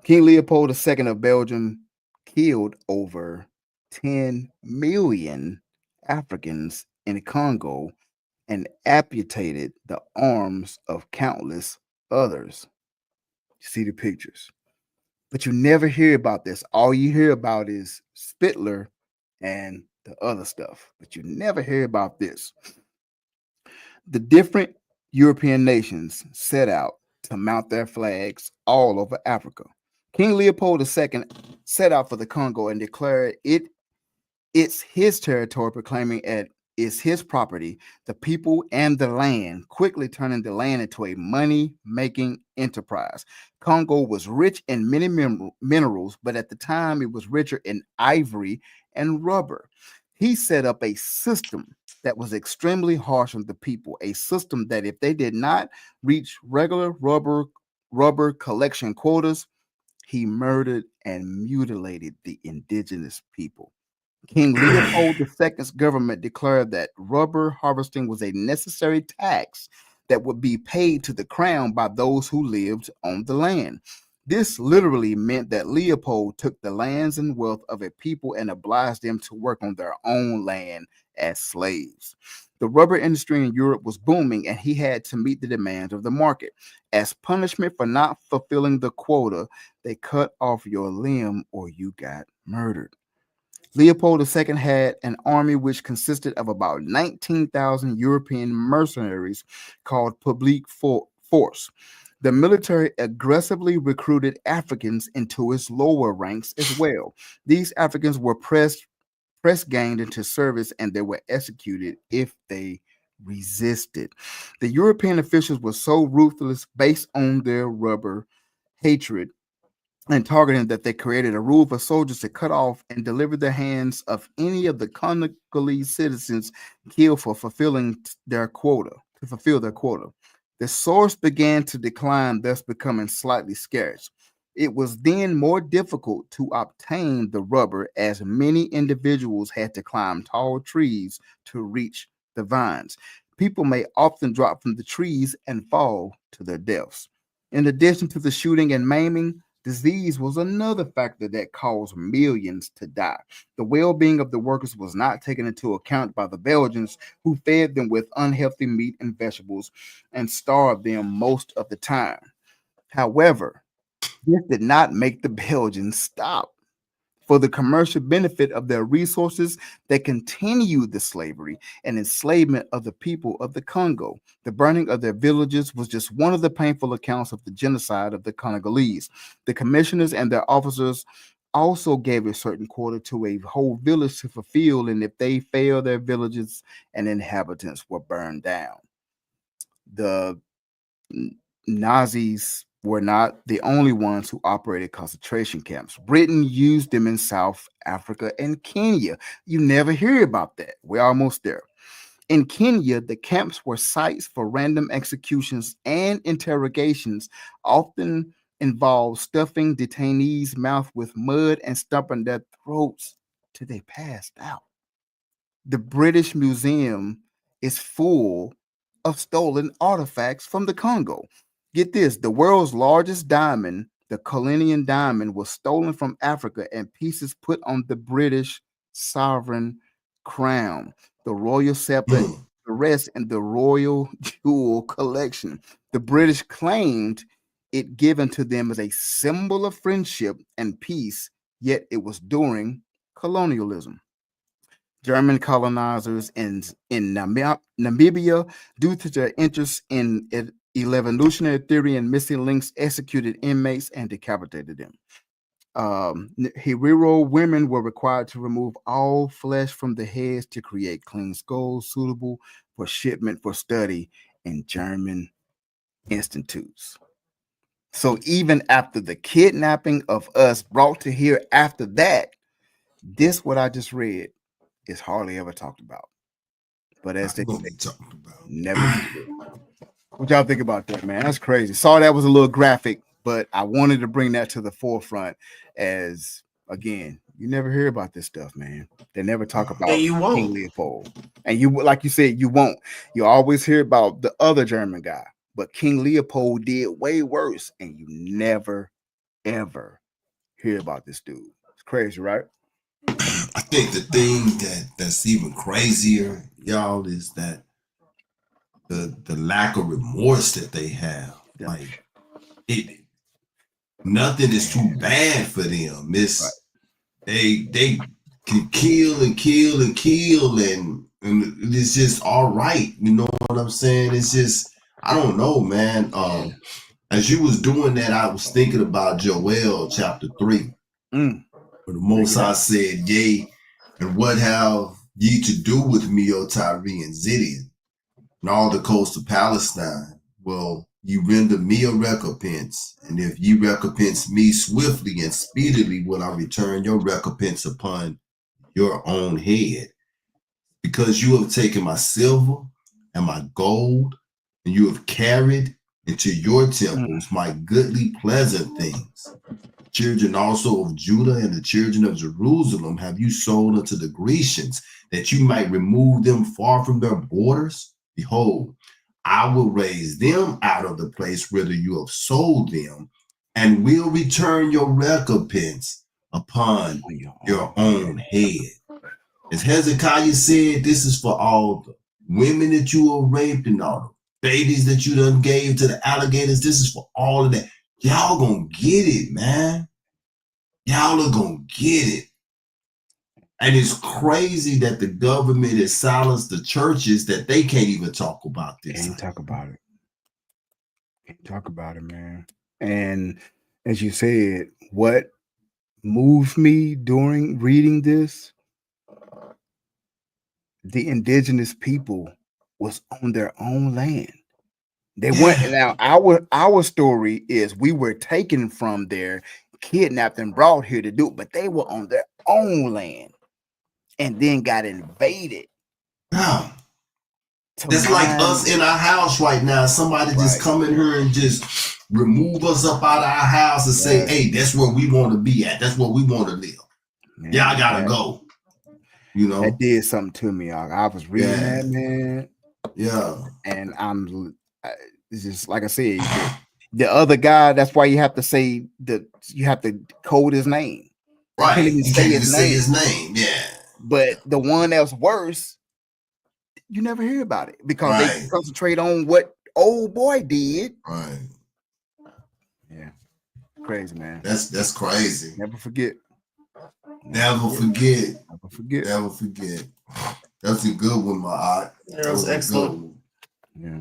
Speaker 6: King Leopold II of Belgium killed over 10 million Africans in Congo and amputated the arms of countless others. You see the pictures. But you never hear about this. All you hear about is Spittler and the other stuff. But you never hear about this. The different European nations set out to mount their flags all over Africa. King Leopold II set out for the Congo and declared it's his territory, proclaiming it's his property, the people, and the land, quickly turning the land into a money-making enterprise. Congo was rich in many minerals, but at the time it was richer in ivory and rubber. He set up a system that was extremely harsh on the people, a system that if they did not reach regular rubber collection quotas, he murdered and mutilated the indigenous people. King Leopold II's government declared that rubber harvesting was a necessary tax that would be paid to the crown by those who lived on the land. This literally meant that Leopold took the lands and wealth of a people and obliged them to work on their own land as slaves. The rubber industry in Europe was booming, and he had to meet the demands of the market. As punishment for not fulfilling the quota, they cut off your limb or you got murdered. Leopold II had an army which consisted of about 19,000 European mercenaries called Public Force. The military aggressively recruited Africans into its lower ranks as well. These Africans were press ganged into service, and they were executed if they resisted. The European officials were so ruthless based on their rubber hatred and targeting that they created a rule for soldiers to cut off and deliver the hands of any of the Congolese citizens killed for fulfilling their quota, to fulfill their quota. The source began to decline, thus becoming slightly scarce. It was then more difficult to obtain the rubber, as many individuals had to climb tall trees to reach the vines. People may often drop from the trees and fall to their deaths. In addition to the shooting and maiming, disease was another factor that caused millions to die. The well-being of the workers was not taken into account by the Belgians, who fed them with unhealthy meat and vegetables and starved them most of the time. However, this did not make the Belgians stop. For the commercial benefit of their resources, they continued the slavery and enslavement of the people of the Congo. The burning of their villages was just one of the painful accounts of the genocide of the Congolese. The commissioners and their officers also gave a certain quota to a whole village to fulfill, and if they failed, their villages and inhabitants were burned down. The Nazis were not the only ones who operated concentration camps. Britain used them in South Africa and Kenya. You never hear about that. We're almost there. In Kenya, the camps were sites for random executions and interrogations, often involved stuffing detainees' mouth with mud and stuffing their throats till they passed out. The British Museum is full of stolen artifacts from the Congo. Get this, the world's largest diamond, the Cullinan diamond, was stolen from Africa and pieces put on the British sovereign crown. The royal scepter, the rest in the royal jewel collection. The British claimed it given to them as a symbol of friendship and peace, yet it was during colonialism. German colonizers in Namibia, due to their interest in evolutionary theory and missing links, executed inmates and decapitated them. Herero women were required to remove all flesh from the heads to create clean skulls suitable for shipment for study and German institutes. So even after the kidnapping of us brought to here after that, this what I just read is hardly ever talked about. But as they say, never forget. What y'all think about that, man? That's crazy. Sorry that was a little graphic, but I wanted to bring that to the forefront as, again, you never hear about this stuff, man. They never talk about King Leopold. And you, like you said, you won't. You always hear about the other German guy, but King Leopold did way worse, and you never, ever hear about this dude. It's crazy, right?
Speaker 5: I think the thing that's even crazier, y'all, is that the lack of remorse that they have. Like nothing is too bad for them. It's they can kill and kill and kill and it's just all right. You know what I'm saying? It's just, I don't know, man. As you was doing that, I was thinking about Joel chapter 3. Where the Most High said, yea, and what have ye to do with me, O Tyre and Zidon, and all the coast of Palestine? Well, you render me a recompense, and if ye recompense me swiftly and speedily, will I return your recompense upon your own head. Because you have taken my silver and my gold, and you have carried into your temples my goodly pleasant things. Children also of Judah and the children of Jerusalem have you sold unto the Grecians, that you might remove them far from their borders. Behold, I will raise them out of the place whither you have sold them, and will return your recompense upon your own head. As Hezekiah said, this is for all the women that you have raped and all the babies that you done gave to the alligators. This is for all of that. Y'all gonna get it, man. Y'all are gonna get it. And it's crazy that the government has silenced the churches, that they can't even talk about this.
Speaker 6: Can't talk about it. Can't talk about it, man. And as you said, what moved me during reading this, the indigenous people was on their own land. They went. Now our story is we were taken from there, kidnapped and brought here to do it, but they were on their own land and then got invaded.
Speaker 5: It's like us in our house right now. Somebody just come in here and just remove us up out of our house and say, hey, that's where we want to be at. That's where we want to live. Man, y'all gotta go. You know,
Speaker 6: that did something to me. I was reading that, man.
Speaker 5: Yeah.
Speaker 6: And it's just like I said, the other guy, that's why you have to say that you have to code his name.
Speaker 5: Right.
Speaker 6: You can't even say
Speaker 5: his name. Yeah.
Speaker 6: But the one that's worse, you never hear about it because they concentrate on what old boy did.
Speaker 5: Right.
Speaker 6: Yeah. Crazy, man.
Speaker 5: That's crazy.
Speaker 6: Never forget.
Speaker 5: Never forget.
Speaker 6: Never forget.
Speaker 5: Never forget. That's a good one, my art.
Speaker 7: That was excellent.
Speaker 6: Yeah.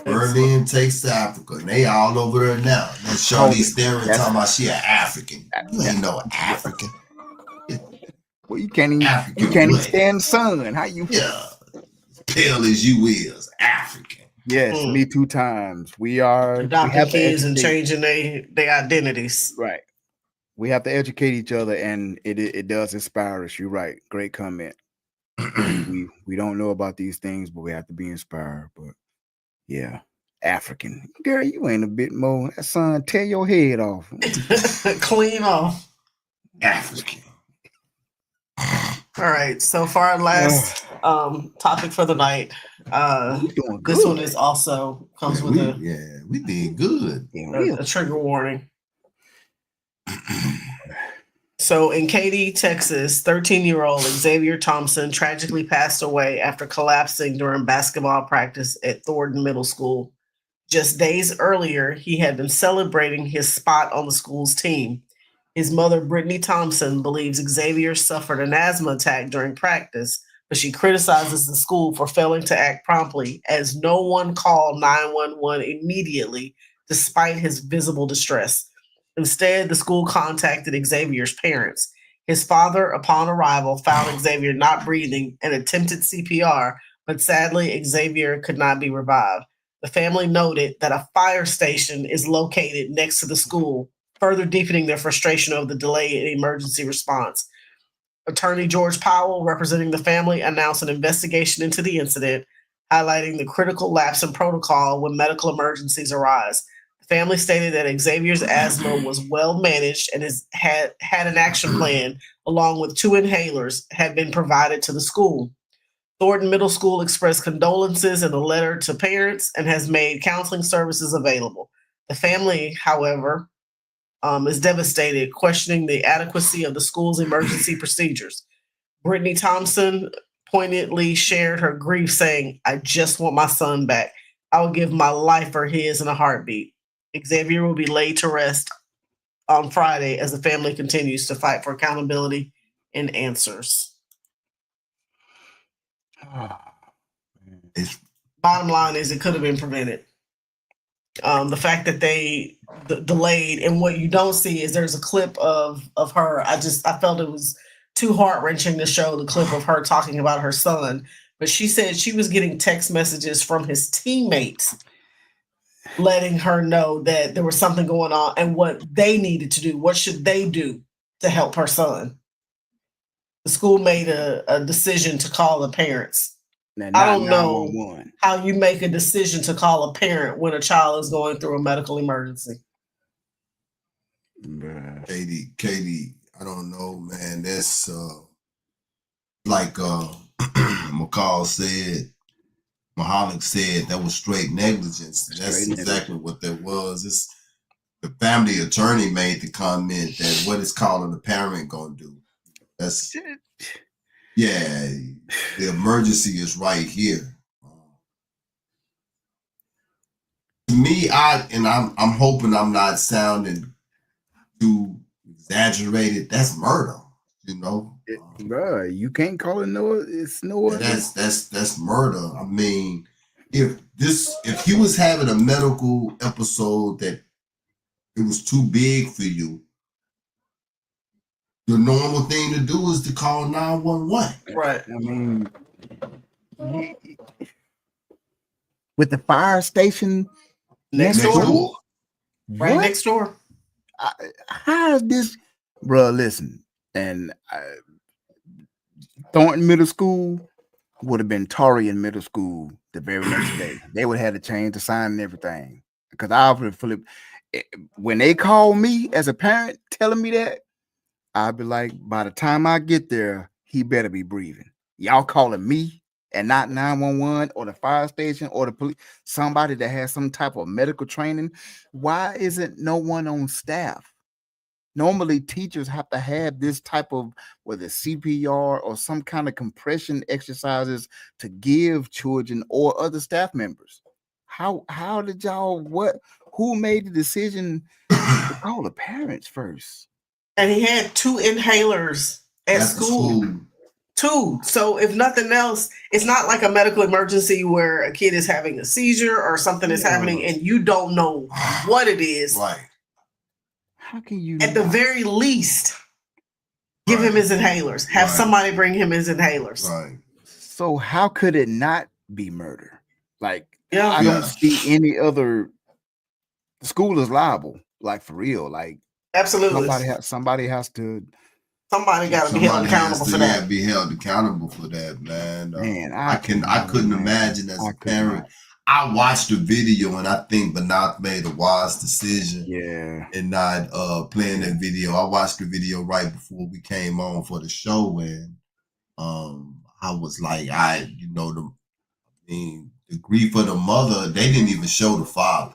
Speaker 5: Berlin takes to Africa, and they all over there now. That Charlize Theron talking about she an African. You ain't no African.
Speaker 6: Well, you can't even stand the sun. How you?
Speaker 5: Yeah, pale as you is, African.
Speaker 6: Yes, me 2 times. We are
Speaker 7: adopting kids and changing their identities.
Speaker 6: Right. We have to educate each other, and it does inspire us. You're right. Great comment. we don't know about these things, but we have to be inspired. But yeah, African girl, you ain't a bit more. That son, tear your head off.
Speaker 7: Clean off.
Speaker 5: African.
Speaker 7: All right. So for our last topic for the night, this one is also comes with
Speaker 5: we did good.
Speaker 7: A trigger warning. So in Katy, Texas, 13-year-old Xavier Thompson tragically passed away after collapsing during basketball practice at Thornton Middle School. Just days earlier, he had been celebrating his spot on the school's team. His mother, Brittany Thompson, believes Xavier suffered an asthma attack during practice, but she criticizes the school for failing to act promptly, as no one called 911 immediately, despite his visible distress. Instead, the school contacted Xavier's parents. His father, upon arrival, found Xavier not breathing and attempted CPR, but sadly, Xavier could not be revived. The family noted that a fire station is located next to the school, further deepening their frustration over the delay in emergency response. Attorney George Powell, representing the family, announced an investigation into the incident, highlighting the critical lapse in protocol when medical emergencies arise. The family stated that Xavier's asthma was well managed and had an action plan, along with 2 inhalers, had been provided to the school. Thornton Middle School expressed condolences in a letter to parents and has made counseling services available. The family, however, is devastated, questioning the adequacy of the school's emergency procedures. Brittany Thompson poignantly shared her grief, saying, "I just want my son back. I would give my life for his in a heartbeat." Xavier will be laid to rest on Friday as the family continues to fight for accountability and answers. Bottom line is, it could have been prevented. The fact that they delayed, and what you don't see is there's a clip of her. I felt it was too heart-wrenching to show the clip of her talking about her son, but she said she was getting text messages from his teammates letting her know that there was something going on and what they needed to do. What should they do to help her son? The school made a decision to call the parents. I don't know how you make a decision to call a parent when a child is going through a medical emergency.
Speaker 5: Katie, I don't know, man. That's like McCall said, Mahalik said, that was straight negligence. That's exactly what that was. It's the family attorney made the comment that what is calling the parent gonna do? That's the emergency is right here. To me, I'm hoping I'm not sounding too exaggerated. That's murder, you know.
Speaker 6: Bro, you can't call it it's no other.
Speaker 5: That's murder. I mean, if he was having a medical episode that it was too big for you, the normal thing to do is to call 911.
Speaker 7: Right.
Speaker 6: I mean, with the fire station
Speaker 7: next door. Right next door.
Speaker 6: How is this, bro? Listen, and Thornton Middle School would have been Torian Middle School the very next day. They would have had to change the sign and everything. Because I would flip. When they call me as a parent telling me that, I'd be like, by the time I get there, he better be breathing. Y'all calling me and not 911 or the fire station or the police, somebody that has some type of medical training. Why isn't no one on staff? Normally, teachers have to have this type of, whether CPR or some kind of compression exercises to give children or other staff members. How did y'all, who made the decision to call the parents first?
Speaker 7: And he had 2 inhalers at school. 2. So if nothing else, it's not like a medical emergency where a kid is having a seizure or something is happening and you don't know what it is.
Speaker 5: Right.
Speaker 6: How can you
Speaker 7: at the very least give him his inhalers? Have somebody bring him his inhalers.
Speaker 5: Right.
Speaker 6: So how could it not be murder? Like, I don't see any other. The school is liable, like for real. Like,
Speaker 7: absolutely.
Speaker 6: Somebody has to.
Speaker 7: Somebody got to be held accountable for that.
Speaker 5: Be held accountable for that, man. I couldn't imagine as a parent. I watched the video and I think Banath made a wise decision. And not playing that video. I watched the video right before we came on for the show, and I was like, the grief of the mother. They didn't even show the father.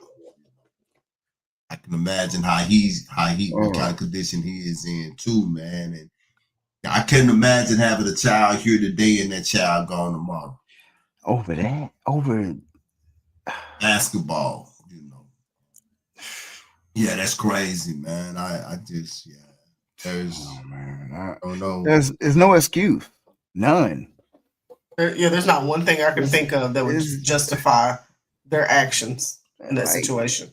Speaker 5: I can imagine what kind of condition he is in too, man. And I couldn't imagine having a child here today and that child gone tomorrow.
Speaker 6: Over
Speaker 5: basketball, you know. Yeah, that's crazy, man. There's I don't know.
Speaker 6: There's no excuse. None.
Speaker 7: There's not one thing I can think of that would justify their actions in that situation.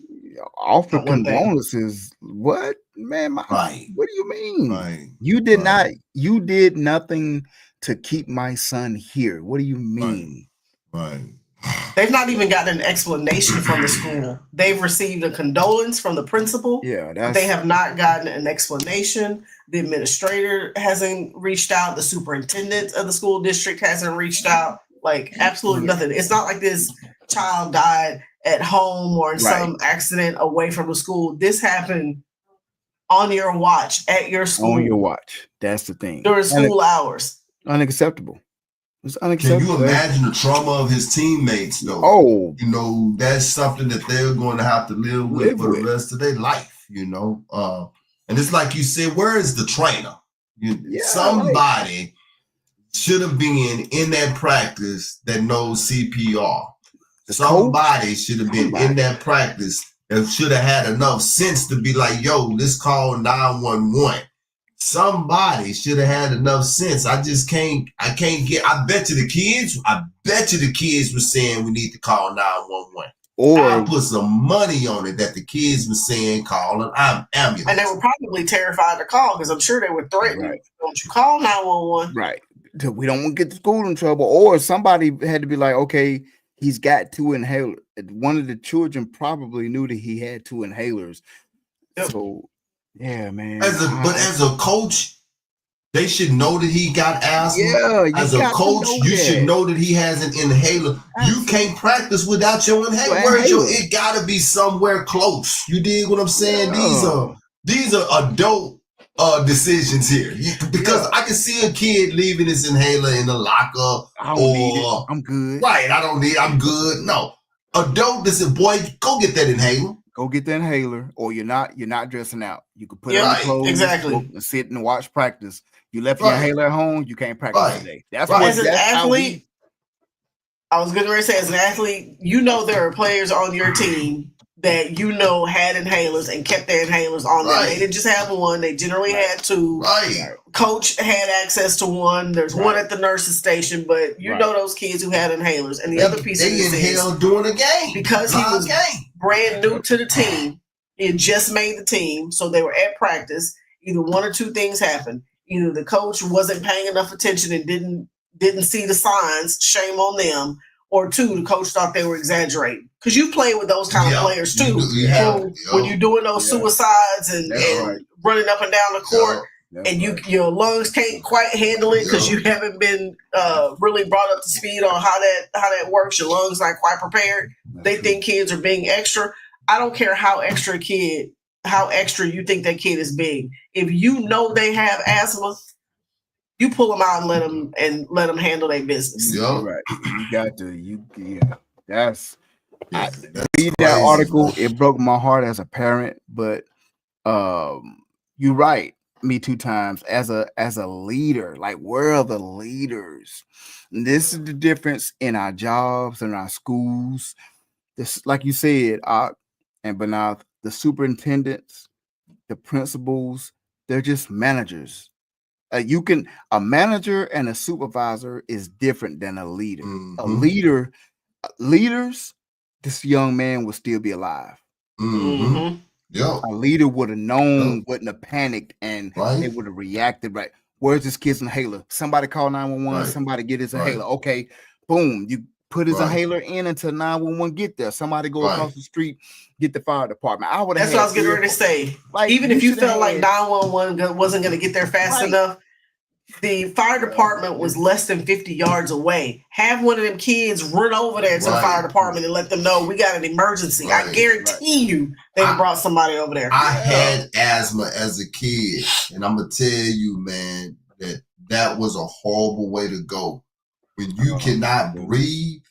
Speaker 6: Offer condolences. What, man? What do you mean?
Speaker 5: Right.
Speaker 6: You did not. You did nothing to keep my son here. What do you mean?
Speaker 5: Right.
Speaker 7: They've not even gotten an explanation from the school. They've received a condolence from the principal.
Speaker 6: Yeah,
Speaker 7: they have not gotten an explanation. The administrator hasn't reached out. The superintendent of the school district hasn't reached out. Like absolutely nothing. It's not like this child died at home or in some accident away from the school. This happened on your watch at your school.
Speaker 6: On your watch. That's the thing.
Speaker 7: During school hours.
Speaker 6: Unacceptable. It's
Speaker 5: Can
Speaker 6: unacceptable.
Speaker 5: you imagine the trauma of his teammates, though?
Speaker 6: Oh,
Speaker 5: you know, that's something that they're going to have to live with for the rest of their life, you know. And it's like you said, where is the trainer? Somebody should have been in that practice that knows CPR. Somebody should have been in that practice and should have had enough sense to be like, yo, let's call 911. Somebody should have had enough sense. I bet you the kids were saying we need to call 911. Or I put some money on it that the kids were saying call an ambulance.
Speaker 7: And they were probably terrified to call because I'm sure they were threatened. Don't you call 911.
Speaker 6: Right. We don't want to get the school in trouble. Or somebody had to be like, okay, he's got 2 inhalers. One of the children probably knew that he had 2 inhalers. Yep. So yeah, man.
Speaker 5: As a coach, they should know that he got asthma.
Speaker 6: Yeah,
Speaker 5: as a coach, you should know that he has an inhaler. You can't practice without your inhaler. It gotta be somewhere close. You dig what I'm saying? These are adult decisions here. Because I can see a kid leaving his inhaler in the locker.
Speaker 6: I don't need it. I'm good.
Speaker 5: Right. I'm good. No. Adult, this is boy, go get that inhaler.
Speaker 6: Go get the inhaler, or you're not dressing out. You can put it on clothes, and sit and watch practice. You left your inhaler at home, you can't practice today. That's what
Speaker 7: as an athlete. I was going to say, as an athlete, you know there are players on your team that you know had inhalers and kept their inhalers on them. They didn't just have one; they generally had 2. Coach had access to one. There's one at the nurse's station, but you know those kids who had inhalers. And the other piece of this
Speaker 5: inhaled during the game
Speaker 7: because he was brand new to the team. He had just made the team, so they were at practice. Either one or 2 things happened. Either the coach wasn't paying enough attention and didn't see the signs. Shame on them. Or 2, the coach thought they were exaggerating. Because you play with those kind of players too. When you're doing those suicides and running up and down the court, and your lungs can't quite handle it because you haven't been really brought up to speed on how that works. Your lungs aren't quite prepared. They think kids are being extra. I don't care how extra you think that kid is being. If you know they have asthma, you pull them out and let them handle their business.
Speaker 6: Right. You got to. That's. Read that article. It broke my heart as a parent, but you're right. Me 2 times as a leader. Like, where are the leaders? And this is the difference in our jobs and our schools. This, like you said, and Banath, the superintendents, the principals, they're just managers. A manager and a supervisor is different than a leader.
Speaker 5: Mm-hmm.
Speaker 6: Leaders, this young man would still be alive.
Speaker 5: Mm-hmm. Yep.
Speaker 6: A leader would have known, wouldn't have panicked, and they would have reacted right. Where's this kid's inhaler? Somebody call 911. Somebody get his inhaler. Okay, boom. You put his inhaler in until 911 get there. Somebody go across the street, get the fire department.
Speaker 7: That's what I was getting ready to say. Like, even if you felt like 911 wasn't going to get there fast enough, the fire department was less than 50 yards away. Have one of them kids run over there to the fire department and let them know we got an emergency. I guarantee you they brought somebody over there.
Speaker 5: I had asthma as a kid, and I'm gonna tell you, man, that was a horrible way to go. When you cannot breathe,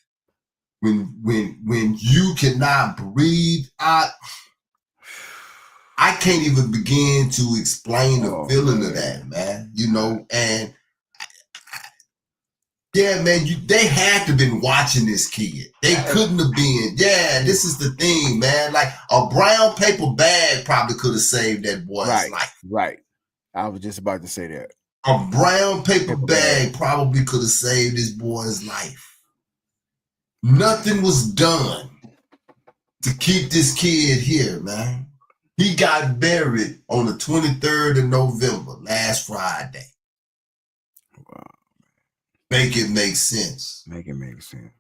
Speaker 5: when you cannot breathe, I can't even begin to explain the feeling of that, man. You know, and yeah, man, they had to have been watching this kid. They couldn't have been. Yeah, this is the thing, man. Like, a brown paper bag probably could have saved that boy's life.
Speaker 6: Right. I was just about to say that.
Speaker 5: A brown paper bag probably could have saved this boy's life. Nothing was done to keep this kid here, man. He got buried on the 23rd of November, last Friday.
Speaker 6: Wow.
Speaker 5: Make it make sense.
Speaker 6: Make it make sense.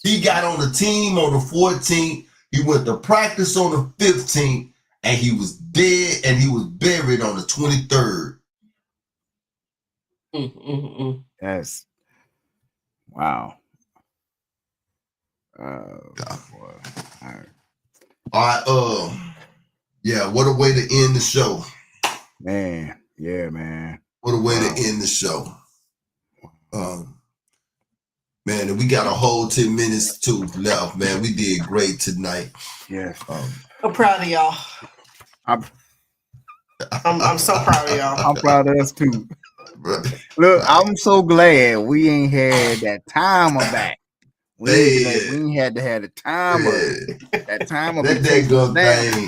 Speaker 5: He got on the team on the 14th. He went to practice on the 15th, and he was dead, and he was buried on the 23rd.
Speaker 6: That's wow.
Speaker 5: All right. Yeah. What a way to end the show,
Speaker 6: man. Yeah, man.
Speaker 5: What a way to end the show. Man, and we got a whole 10 minutes too left, man. We did great tonight.
Speaker 6: Yes.
Speaker 7: I'm proud of y'all. I'm so proud of y'all.
Speaker 6: I'm proud of us too. Look, I'm so glad we ain't had that timer back. We ain't had to have the timer. That timer be taking us down.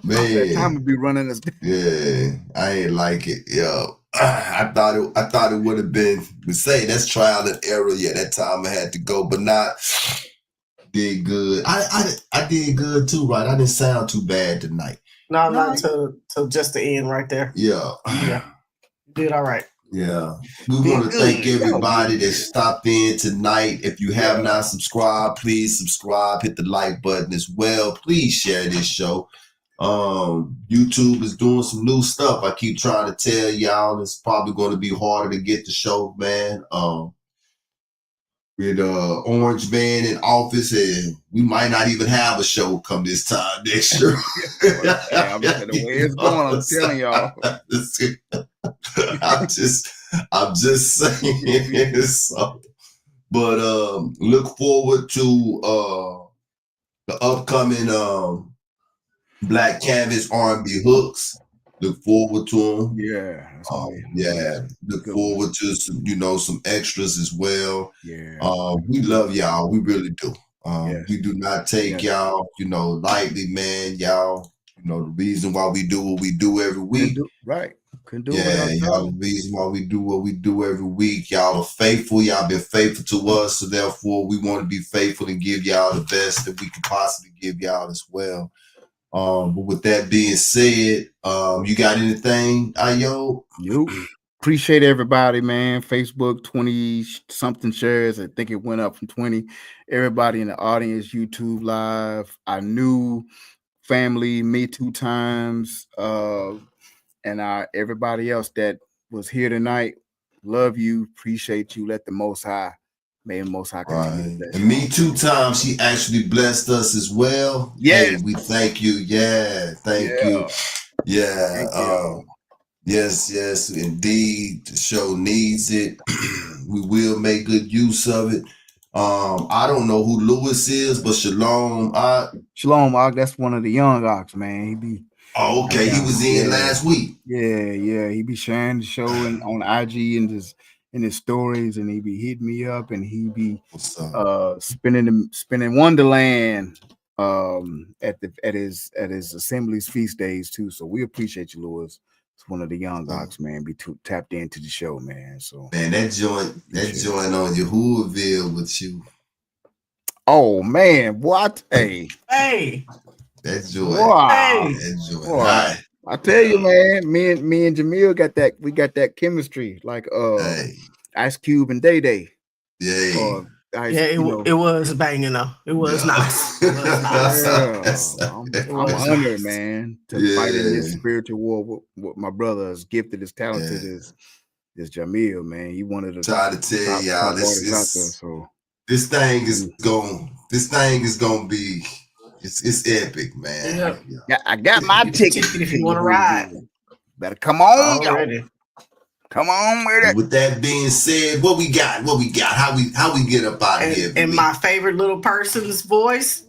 Speaker 5: Man,
Speaker 6: that timer be running us down.
Speaker 5: Yeah, I ain't like it. Yo, I thought it would have been. We say that's trial and error. Yeah, that timer had to go, but not did good. I did good too, right? I didn't sound too bad tonight.
Speaker 7: No, not till just the end right there.
Speaker 5: Yeah.
Speaker 7: You did all right.
Speaker 5: Yeah. We want to thank everybody that stopped in tonight. If you have not subscribed, please subscribe, hit the like button as well. Please share this show. YouTube is doing some new stuff. I keep trying to tell y'all it's probably going to be harder to get the show, man. With Orange Man in office, and we might not even have a show come this time next year.
Speaker 6: The way it's going, I'm telling y'all.
Speaker 5: I'm just saying. So, but look forward to the upcoming Black Canvas R&B hooks. Look forward to them.
Speaker 6: Yeah.
Speaker 5: Look forward to some extras as well.
Speaker 6: Yeah.
Speaker 5: We love y'all. We really do. We do not take y'all, lightly, man. Y'all, the reason why we do what we do every week.
Speaker 6: Couldn't do it.
Speaker 5: Y'all, the reason why we do what we do every week. Y'all are faithful. Y'all been faithful to us. So therefore, we want to be faithful and give y'all the best that we can possibly give y'all as well. But with that being said, you got anything, Ayo?
Speaker 6: You appreciate everybody, man. Facebook 20 something shares. I think it went up from 20. Everybody in the audience, YouTube live, our new family, me 2 times, and everybody else that was here tonight. Love you, appreciate you. Let the Most High. May the Most High continue to bless
Speaker 5: and me 2 times, she actually blessed us as well.
Speaker 6: Yeah,
Speaker 5: we thank you. Yeah, thank you. Yeah, yes, indeed. The show needs it. We will make good use of it. I don't know who Lewis is, but Shalom.
Speaker 6: Shalom, Og. That's one of the young Ox, man. He be.
Speaker 5: Oh, okay, he was in last week.
Speaker 6: Yeah. He be sharing the show on IG and just in his stories, and he be hitting me up, and he be spinning Wonderland at his Assembly's feast days too. So we appreciate you, Lewis. It's one of the young Ox, man. Be tapped into the show, man. So
Speaker 5: man, that joint on Yahuwahville with you.
Speaker 6: Oh man, what? Hey.
Speaker 5: That joy.
Speaker 6: Wow.
Speaker 5: That joy.
Speaker 6: Wow. I tell you, man, me and Jamil got that chemistry, like Ice Cube and Day Day.
Speaker 5: Yeah.
Speaker 7: It was banging though. It was nice. It was nice.
Speaker 6: I'm honored, man, to fight in this spiritual war with my brother as gifted, as talented as Jamil, man. He wanted to
Speaker 5: try to tell y'all this thing is gonna be it's epic, man.
Speaker 6: Yeah, I got my ticket.
Speaker 7: If you want to ride,
Speaker 6: better come on, y'all. Come on with it.
Speaker 5: With that being said, what we got? How we get up out of here?
Speaker 7: In my favorite little person's voice,